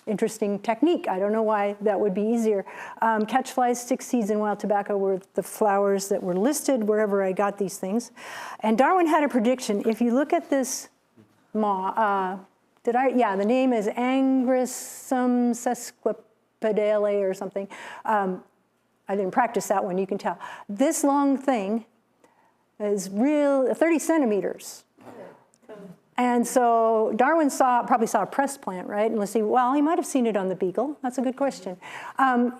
interesting technique. I don't know why that would be easier. Catch flies, stick seeds, and wild tobacco were the flowers that were listed wherever I got these things. And Darwin had a prediction. If you look at this moth, the name is Angrissum sesquipedale or something. I didn't practice that one, you can tell. This long thing is 30 centimeters. And so Darwin probably saw a pressed plant, right? And let's see, well, he might have seen it on the beagle. That's a good question.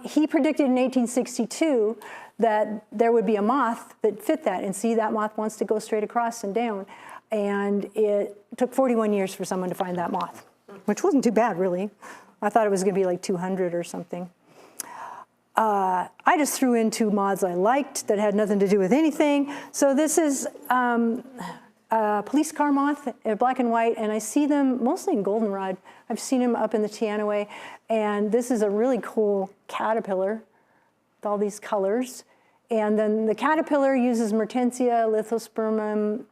He predicted in 1862 that there would be a moth that fit that, and see, that moth wants to go straight across and down. And it took 41 years for someone to find that moth, which wasn't too bad, really. I thought it was gonna be like 200 or something. I just threw in two moths I liked that had nothing to do with anything. So this is police car moth, black and white, and I see them mostly in goldenrod. I've seen them up in the Teanaway, and this is a really cool caterpillar with all these colors. And then the caterpillar uses Mertensia, Lithospermum,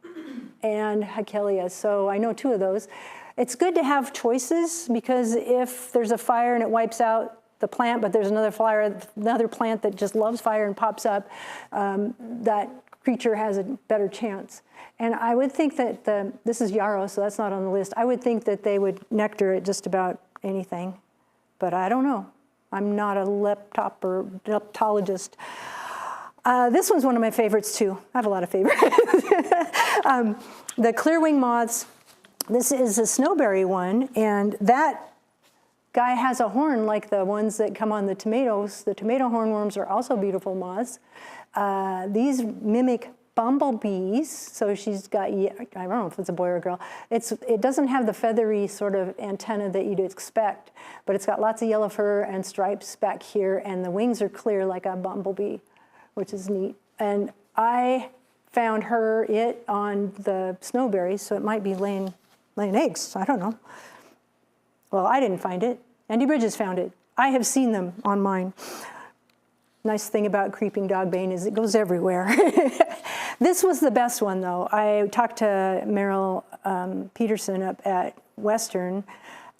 and Hakelia, so I know two of those. It's good to have choices, because if there's a fire and it wipes out the plant, but there's another plant that just loves fire and pops up, that creature has a better chance. And I would think that this is yarrow, so that's not on the list. I would think that they would nectar at just about anything, but I don't know. I'm not a leptologist. This one's one of my favorites too. I have a lot of favorites. The clearwing moths, this is a snowberry one, and that guy has a horn like the ones that come on the tomatoes. The tomato hornworms are also beautiful moths. These mimic bumblebees, so she's got, I don't know if it's a boy or a girl. It doesn't have the feathery sort of antenna that you'd expect, but it's got lots of yellow fur and stripes back here, and the wings are clear like a bumblebee, which is neat. And I found it on the snowberries, so it might be laying eggs, I don't know. Well, I didn't find it. Andy Bridges found it. I have seen them on mine. Nice thing about creeping dogbane is it goes everywhere. This was the best one, though. I talked to Merrill Peterson up at Western,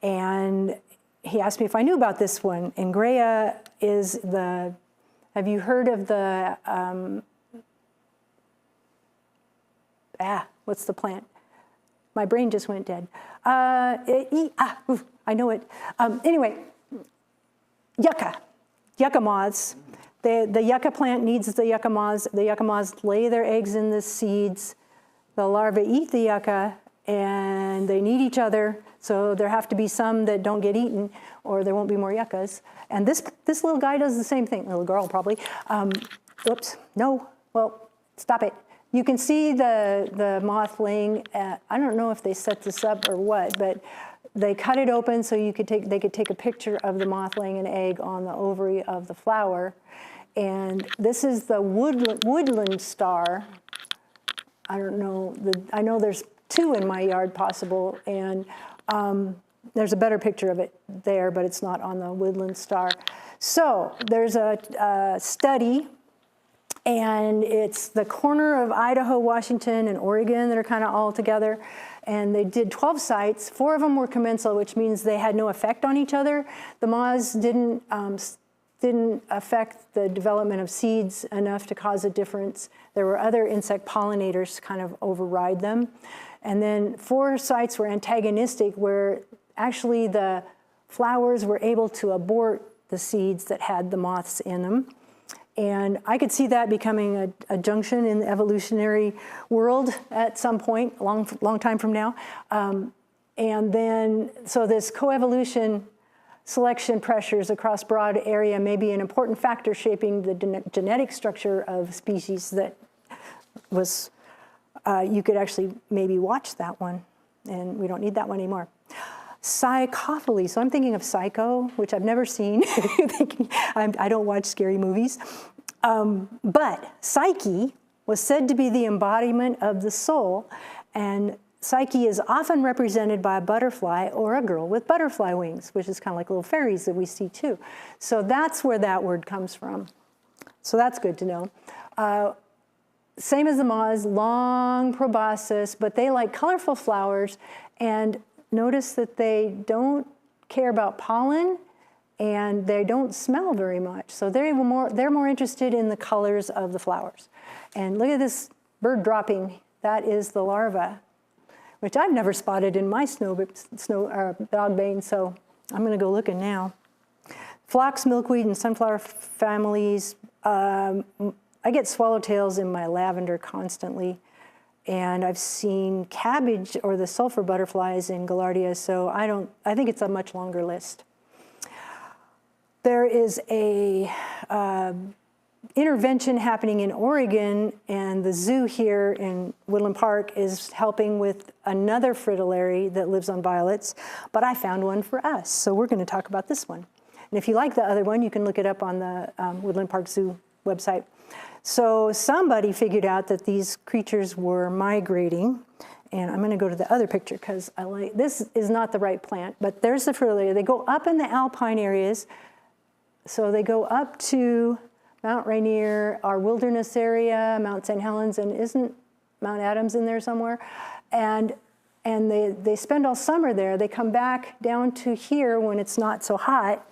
and he asked me if I knew about this one. And Greya is have you heard of the, what's the plant? My brain just went dead. I know it. Anyway, yucca moths. the yucca plant needs the yucca moths. The yucca moths lay their eggs in the seeds. The larvae eat the yucca, and they need each other. So there have to be some that don't get eaten, or there won't be more yuccas. And this little guy does the same thing. Little girl, probably. Oops, no. Well, stop it. You can see the moth laying at, I don't know if they set this up or what, but they cut it open so they could take a picture of the moth laying an egg on the ovary of the flower. And this is the woodland star. I don't know, I know there's 2 in my yard possible, and there's a better picture of it there, but it's not on the woodland star. So there's a study, and it's the corner of Idaho, Washington, and Oregon that are kind of all together. And they did 12 sites. 4 of them were commensal, which means they had no effect on each other. The moths didn't affect the development of seeds enough to cause a difference. There were other insect pollinators to kind of override them. And then 4 sites were antagonistic, where actually the flowers were able to abort the seeds that had the moths in them. And I could see that becoming a junction in the evolutionary world at some point, long time from now. And then, so this coevolution selection pressures across broad area may be an important factor shaping the genetic structure of species that was, you could actually maybe watch that one, and we don't need that one anymore. Psychophily, so I'm thinking of Psycho, which I've never seen. I don't watch scary movies. But Psyche was said to be the embodiment of the soul, and Psyche is often represented by a butterfly or a girl with butterfly wings, which is kind of like little fairies that we see too. So that's where that word comes from. So that's good to know. Same as the moths, long proboscis, but they like colorful flowers, and notice that they don't care about pollen, and they don't smell very much. So they're more interested in the colors of the flowers. And look at this bird dropping. That is the larva, which I've never spotted in my dog bane, so I'm gonna go looking now. Phlox, milkweed, and sunflower families. I get swallowtails in my lavender constantly, and I've seen cabbage or the sulfur butterflies in Gaillardia, so I think it's a much longer list. There is a intervention happening in Oregon, and the zoo here in Woodland Park is helping with another fritillary that lives on violets, but I found one for us, so we're going to talk about this one. And if you like the other one, you can look it up on the Woodland Park Zoo website. So somebody figured out that these creatures were migrating, and I'm going to go to the other picture because this is not the right plant, but there's the fritillary. They go up in the alpine areas, so they go up to Mount Rainier, our wilderness area, Mount St. Helens, and isn't Mount Adams in there somewhere? And they spend all summer there. They come back down to here when it's not so hot,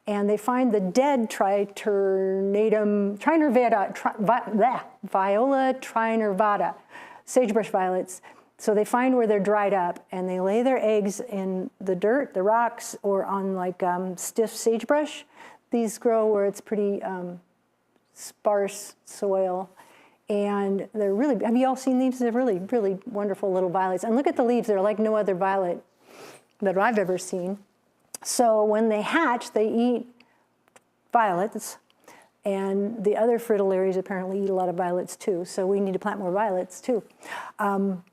and they find the dead Viola trinervata, sagebrush violets. So they find where they're dried up, and they lay their eggs in the dirt, the rocks, or on like stiff sagebrush. These grow where it's pretty sparse soil, and they're really, have you all seen these? They're really, really wonderful little violets. And look at the leaves, they're like no other violet that I've ever seen. So when they hatch, they eat violets, and the other fritillaries apparently eat a lot of violets too, so we need to plant more violets too. And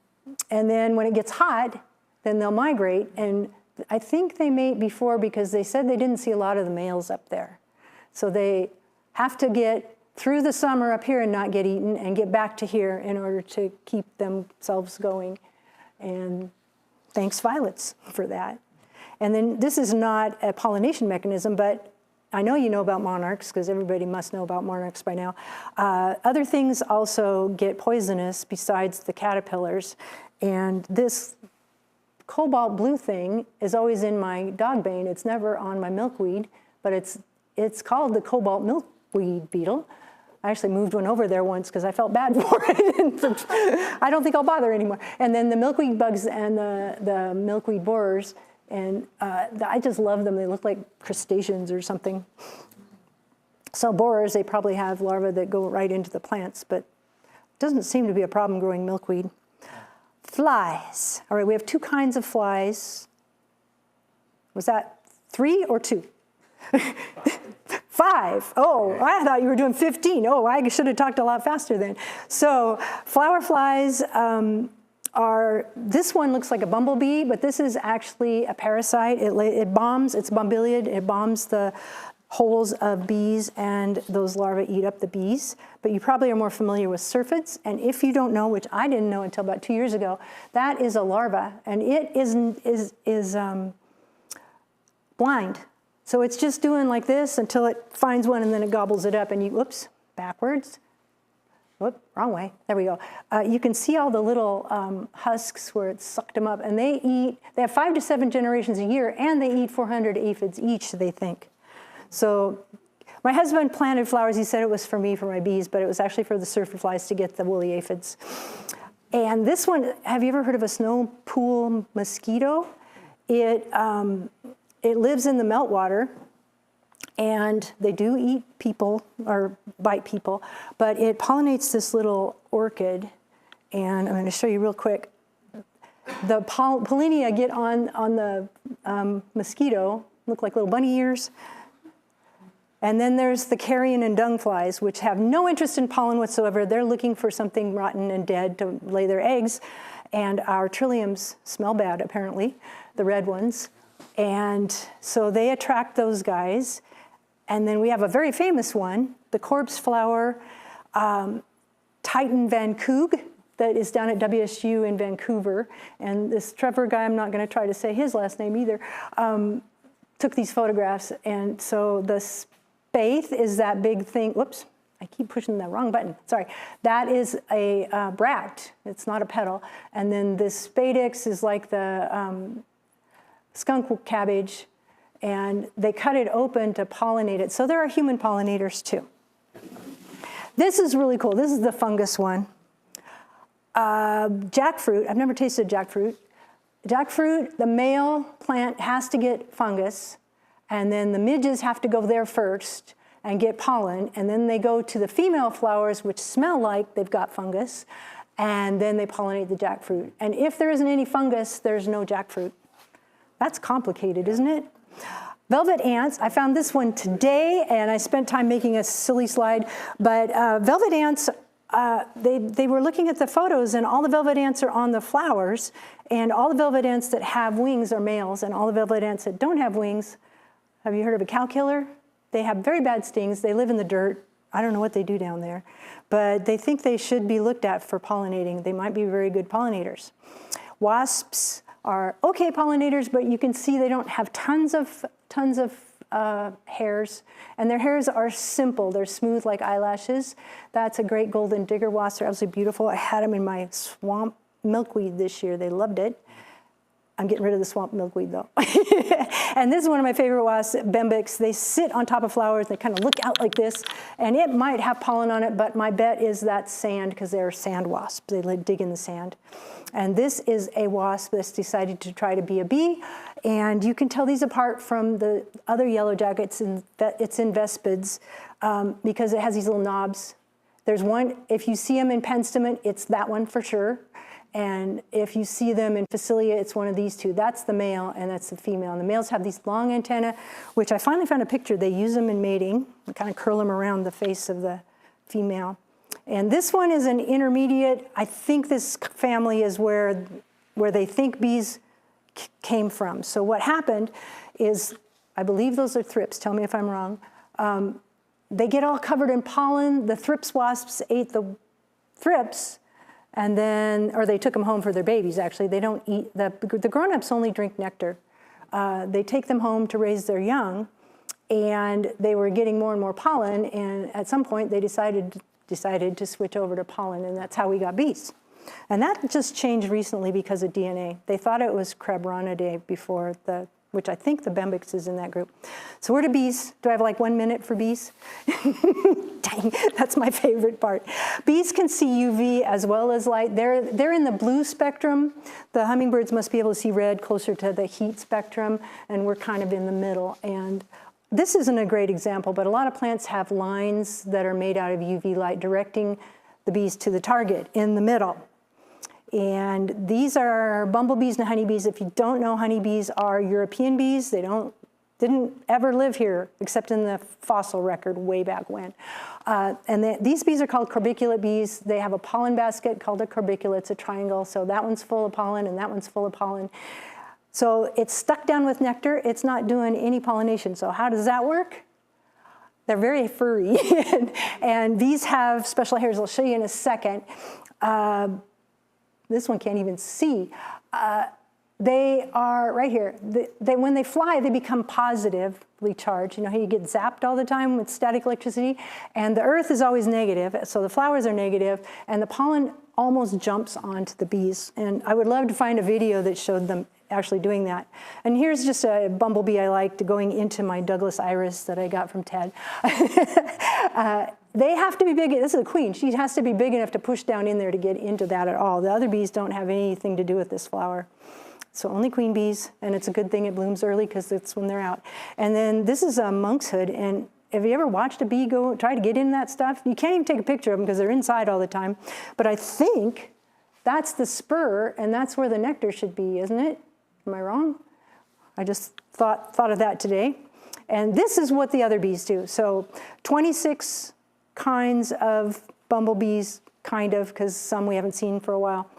then when it gets hot, then they'll migrate, and I think they mate before because they said they didn't see a lot of the males up there. So they have to get through the summer up here and not get eaten, and get back to here in order to keep themselves going. And thanks violets for that. And then this is not a pollination mechanism, but I know you know about monarchs because everybody must know about monarchs by now. Other things also get poisonous besides the caterpillars. And this cobalt blue thing is always in my dog bane. It's never on my milkweed, but it's called the cobalt milkweed beetle. I actually moved one over there once because I felt bad for it. I don't think I'll bother anymore. And then the milkweed bugs and the milkweed borers, and I just love them. They look like crustaceans or something. So borers, they probably have larvae that go right into the plants, but it doesn't seem to be a problem growing milkweed. Flies. All right, we have two kinds of flies. Was that 3 or 2? 5. Oh, I thought you were doing 15. Oh, I should have talked a lot faster then. So flower flies this one looks like a bumblebee, but this is actually a parasite. It bombs, it's bombiliid, it bombs the holes of bees, and those larvae eat up the bees. But you probably are more familiar with syrphids, and if you don't know, which I didn't know until about 2 years ago, that is a larva, and it is blind. So it's just doing like this until it finds one, and then it gobbles it up, and you, whoops, backwards. Whoop, wrong way, there we go. You can see all the little husks where it sucked them up, and they have 5 to 7 generations a year, and they eat 400 aphids each, they think. So my husband planted flowers. He said it was for me, for my bees, but it was actually for the syrphid flies to get the woolly aphids. And this one, have you ever heard of a snow pool mosquito? It lives in the meltwater, and they do eat people or bite people, but it pollinates this little orchid. And I'm going to show you real quick. The pollinia get on the mosquito, look like little bunny ears. And then there's the carrion and dung flies, which have no interest in pollen whatsoever. They're looking for something rotten and dead to lay their eggs. And our trilliums smell bad, apparently, the red ones. And so they attract those guys. And then we have a very famous one, the corpse flower, Titan Van Coog, that is down at WSU in Vancouver. And this Trevor guy, I'm not going to try to say his last name either, took these photographs. And so the spathe is that big thing. Whoops, I keep pushing the wrong button. Sorry. That is a bract. It's not a petal. And then this spadix is like the skunk cabbage. And they cut it open to pollinate it. So there are human pollinators too. This is really cool. This is the fungus one. Jackfruit. I've never tasted jackfruit. Jackfruit, the male plant has to get fungus, and then the midges have to go there first and get pollen, and then they go to the female flowers, which smell like they've got fungus, and then they pollinate the jackfruit. And if there isn't any fungus, there's no jackfruit. That's complicated, isn't it? Velvet ants, I found this one today, and I spent time making a silly slide, but velvet ants, they were looking at the photos, and all the velvet ants are on the flowers, and all the velvet ants that have wings are males, and all the velvet ants that don't have wings, have you heard of a cow killer? They have very bad stings. They live in the dirt. I don't know what they do down there, but they think they should be looked at for pollinating. They might be very good pollinators. Wasps are okay pollinators, but you can see they don't have tons of hairs, and their hairs are simple. They're smooth like eyelashes. That's a great golden digger wasp. They're absolutely beautiful. I had them in my swamp milkweed this year. They loved it. I'm getting rid of the swamp milkweed though. And this is one of my favorite wasps, Bembex. They sit on top of flowers. They kind of look out like this, and it might have pollen on it, but my bet is that's sand, because they're sand wasps. They dig in the sand. And this is a wasp that's decided to try to be a bee. And you can tell these apart from the other yellow jackets. It's in vespids because it has these little knobs. There's one, if you see them in penstemon, it's that one for sure. And if you see them in Facilia, it's one of these two. That's the male, and that's the female. And the males have these long antennae, which I finally found a picture. They use them in mating. They kind of curl them around the face of the female. And this one is an intermediate. I think this family is where they think bees came from. So what happened is, I believe those are thrips. Tell me if I'm wrong. They get all covered in pollen. The thrips wasps ate the thrips, and then, or they took them home for their babies, actually. They don't eat, the grown-ups only drink nectar. They take them home to raise their young, and they were getting more and more pollen, and at some point they decided to switch over to pollen, and that's how we got bees. And that just changed recently because of DNA. They thought it was Crabronidae before, which I think the Bembex is in that group. So we're to bees. Do I have like 1 minute for bees? Dang, that's my favorite part. Bees can see UV as well as light. They're in the blue spectrum. The hummingbirds must be able to see red, closer to the heat spectrum, and we're kind of in the middle. And this isn't a great example, but a lot of plants have lines that are made out of UV light directing the bees to the target in the middle. And these are bumblebees and honeybees. If you don't know, honeybees are European bees. They didn't ever live here except in the fossil record way back when. These bees are called corbiculate bees. They have a pollen basket called a corbicula. It's a triangle. So that one's full of pollen and that one's full of pollen. So it's stuck down with nectar. It's not doing any pollination. So how does that work? They're very furry. and these have special hairs. I'll show you in a second. This one can't even see. They are right here. When they fly, they become positively charged. You know how you get zapped all the time with static electricity? And the earth is always negative, so the flowers are negative, and the pollen almost jumps onto the bees. And I would love to find a video that showed them actually doing that. And here's just a bumblebee I liked going into my Douglas iris that I got from Ted. They have to be big. This is a queen. She has to be big enough to push down in there to get into that at all. The other bees don't have anything to do with this flower. So only queen bees, and it's a good thing it blooms early because that's when they're out. And then this is a monk's hood, and have you ever watched a bee go try to get in that stuff? You can't even take a picture of them because they're inside all the time. But I think that's the spur, and that's where the nectar should be, isn't it? Am I wrong? I just thought of that today. And this is what the other bees do. So 26 kinds of bumblebees, kind of, because some we haven't seen for a while.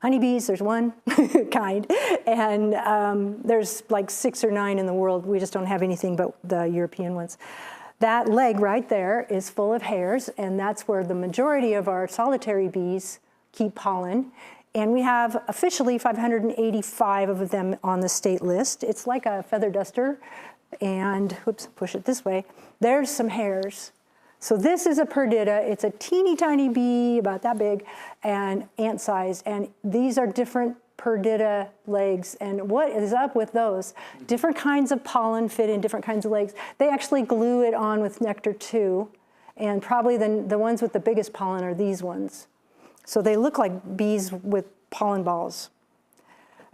Honeybees, there's one kind, and there's like 6 or 9 in the world. We just don't have anything but the European ones. That leg right there is full of hairs, and that's where the majority of our solitary bees keep pollen. And we have officially 585 of them on the state list. It's like a feather duster, and whoops, push it this way. There's some hairs. So this is a perdita. It's a teeny tiny bee, about that big, and ant-sized. And these are different perdita legs. And what is up with those? Different kinds of pollen fit in different kinds of legs. They actually glue it on with nectar too. And probably the ones with the biggest pollen are these ones. So they look like bees with pollen balls.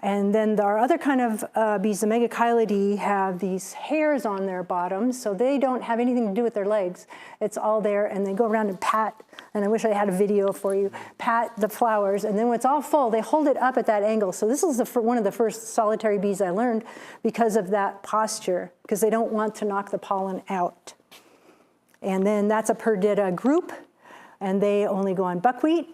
And then our other kind of bees, the Megachilidae, have these hairs on their bottoms, so they don't have anything to do with their legs. It's all there, and they go around and pat, and I wish I had a video for you, pat the flowers, and then when it's all full, they hold it up at that angle. So this is one of the first solitary bees I learned because of that posture, because they don't want to knock the pollen out. And then that's a perdita group, and they only go on buckwheat.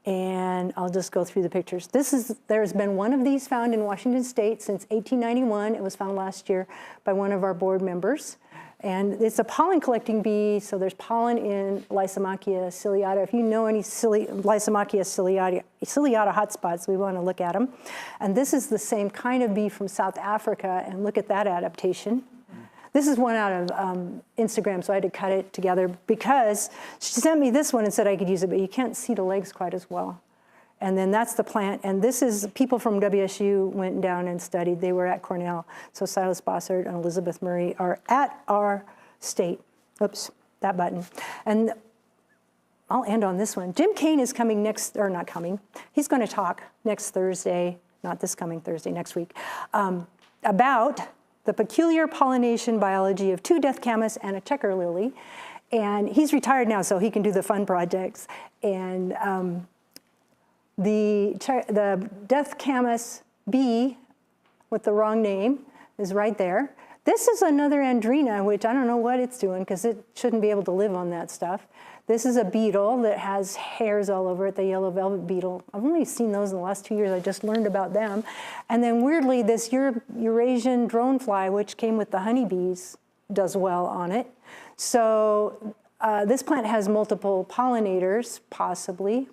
And I'll just go through the pictures. There's been one of these found in Washington State since 1891. It was found last year by one of our board members. And it's a pollen collecting bee, so there's pollen in Lysomachia ciliata. If you know any Lysomachia ciliata hotspots, we want to look at them. And this is the same kind of bee from South Africa, and look at that adaptation. This is one out of Instagram, so I had to cut it together because she sent me this one and said I could use it, but you can't see the legs quite as well. And then that's the plant, and this is people from WSU went down and studied. They were at Cornell, so Silas Bossert and Elizabeth Murray are at our state. Oops, that button. And I'll end on this one. Jim Kane is coming next, or not coming, he's going to talk next Thursday, not this coming Thursday, next week, about the peculiar pollination biology of 2 death camas and a checker lily. And he's retired now, so he can do the fun projects. And the death camas bee with the wrong name is right there. This is another andrina, which I don't know what it's doing because it shouldn't be able to live on that stuff. This is a beetle that has hairs all over it, the yellow velvet beetle. I've only seen those in the last 2 years. I just learned about them. And then weirdly, this Eurasian dronefly, which came with the honeybees, does well on it. So this plant has multiple pollinators, possibly,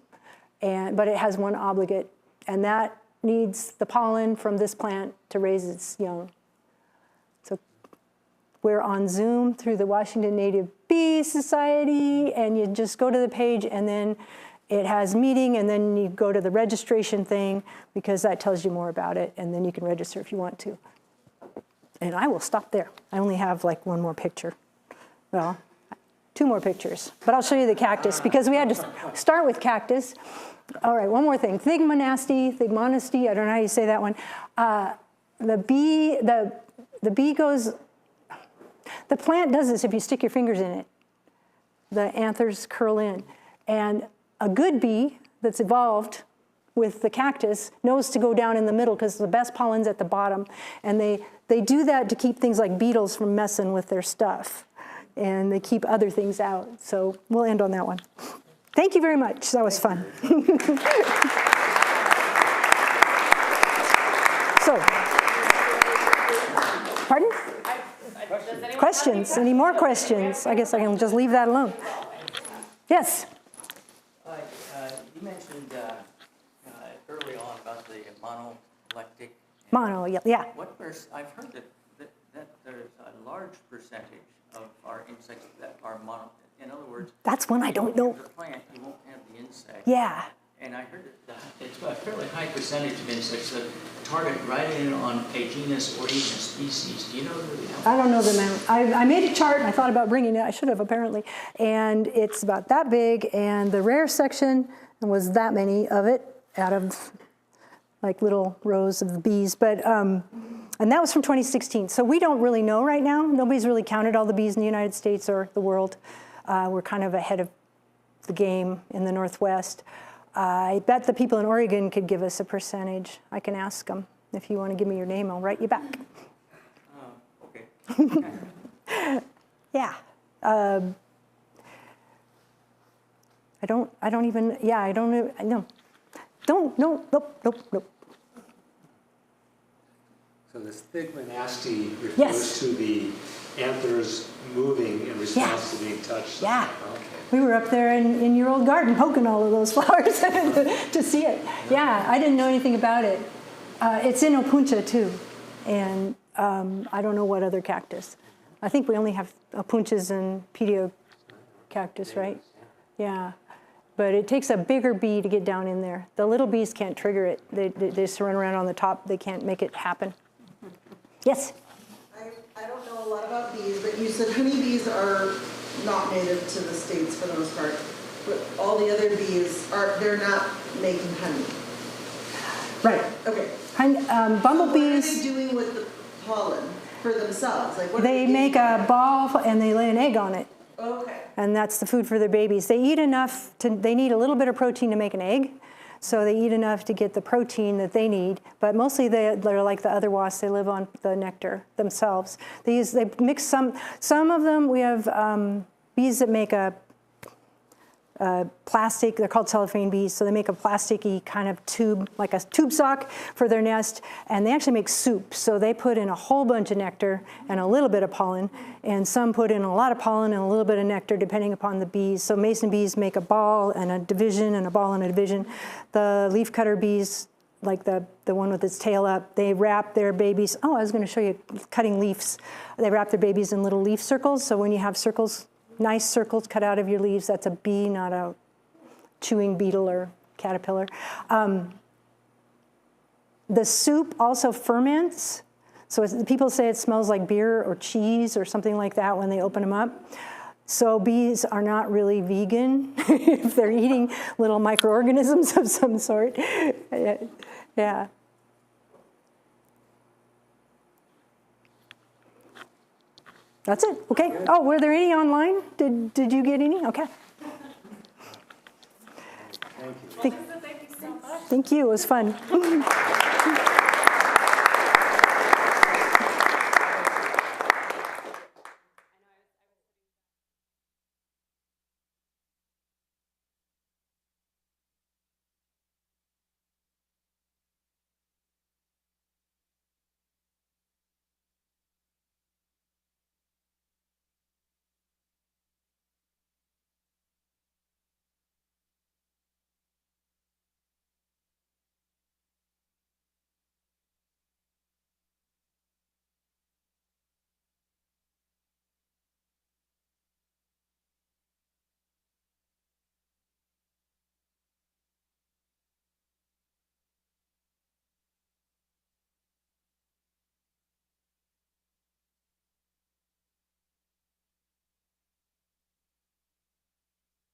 but it has one obligate, and that needs the pollen from this plant to raise its young. So we're on Zoom through the Washington Native Bee Society, and you just go to the page, and then it has meeting, and then you go to the registration thing, because that tells you more about it, and then you can register if you want to. And I will stop there. I only have like one more picture. Well, 2 more pictures, but I'll show you the cactus, because we had to start with cactus. All right, one more thing. Thigmonasty, I don't know how you say that one. The bee goes, The plant does this if you stick your fingers in it. The anthers curl in. And a good bee that's evolved with the cactus knows to go down in the middle because the best pollen's at the bottom. And they do that to keep things like beetles from messing with their stuff. And they keep other things out. So we'll end on that one. Thank you very much. That was fun. So, pardon? Questions? Any more questions? I guess I can just leave that alone. Yes? You mentioned early on about the monolectic. Mono, yeah. I've heard that there's a large percentage of our insects that are mono. In other words, that's one I don't know. The plant, you won't have the insect. Yeah. And I heard that it's a fairly high percentage of insects that target right in on a genus or even a species. Do you know who they are? I don't know them. I made a chart and I thought about bringing it. I should have apparently. And it's about that big. And the rare section was that many of it out of like little rows of the bees. But and that was from 2016. So we don't really know right now. Nobody's really counted all the bees in the United States or the world. We're kind of ahead of the game in the Northwest. I bet the people in Oregon could give us a percentage. I can ask them. If you want to give me your name, I'll write you back. Okay. Yeah. I don't even, yeah, I don't know. No. Nope. So this thigmonasty refers Yes. to the anthers moving in response to being touched. Yeah. Okay. We were up there in your old garden poking all of those flowers to see it. Yeah, I didn't know anything about it. It's in Opuntia too. And I don't know what other cactus. I think we only have Opuntias and Pediocactus, right? Yeah. But it takes a bigger bee to get down in there. The little bees can't trigger it. They just run around on the top. They can't make it happen. Yes? I don't know a lot about bees, but you said honeybees are not native to the States for the most part. But all the other bees, they're not making honey. Right. Okay. Bumblebees. What are they doing with the pollen for themselves? Like, what are They make a ball and they lay an egg on it. Okay. And that's the food for their babies. They eat enough they need a little bit of protein to make an egg. So they eat enough to get the protein that they need. But mostly they're like the other wasps. They live on the nectar themselves. They mix some of them. We have bees that make a plastic, they're called cellophane bees, so they make a plasticky kind of tube, like a tube sock for their nest, and they actually make soup. So they put in a whole bunch of nectar and a little bit of pollen, and some put in a lot of pollen and a little bit of nectar depending upon the bees. So mason bees make a ball and a division and a ball and a division. The leafcutter bees, like the one with its tail up, they wrap their babies, I was gonna show you cutting leaves. They wrap their babies in little leaf circles, so when you have circles, nice circles cut out of your leaves, that's a bee, not a chewing beetle or caterpillar. The soup also ferments. So people say it smells like beer or cheese or something like that when they open them up. So bees are not really vegan if they're eating little microorganisms of some sort. Yeah. That's it. Okay. Oh, were there any online? Did you get any? Okay. Thank you so much. Thank you. It was fun.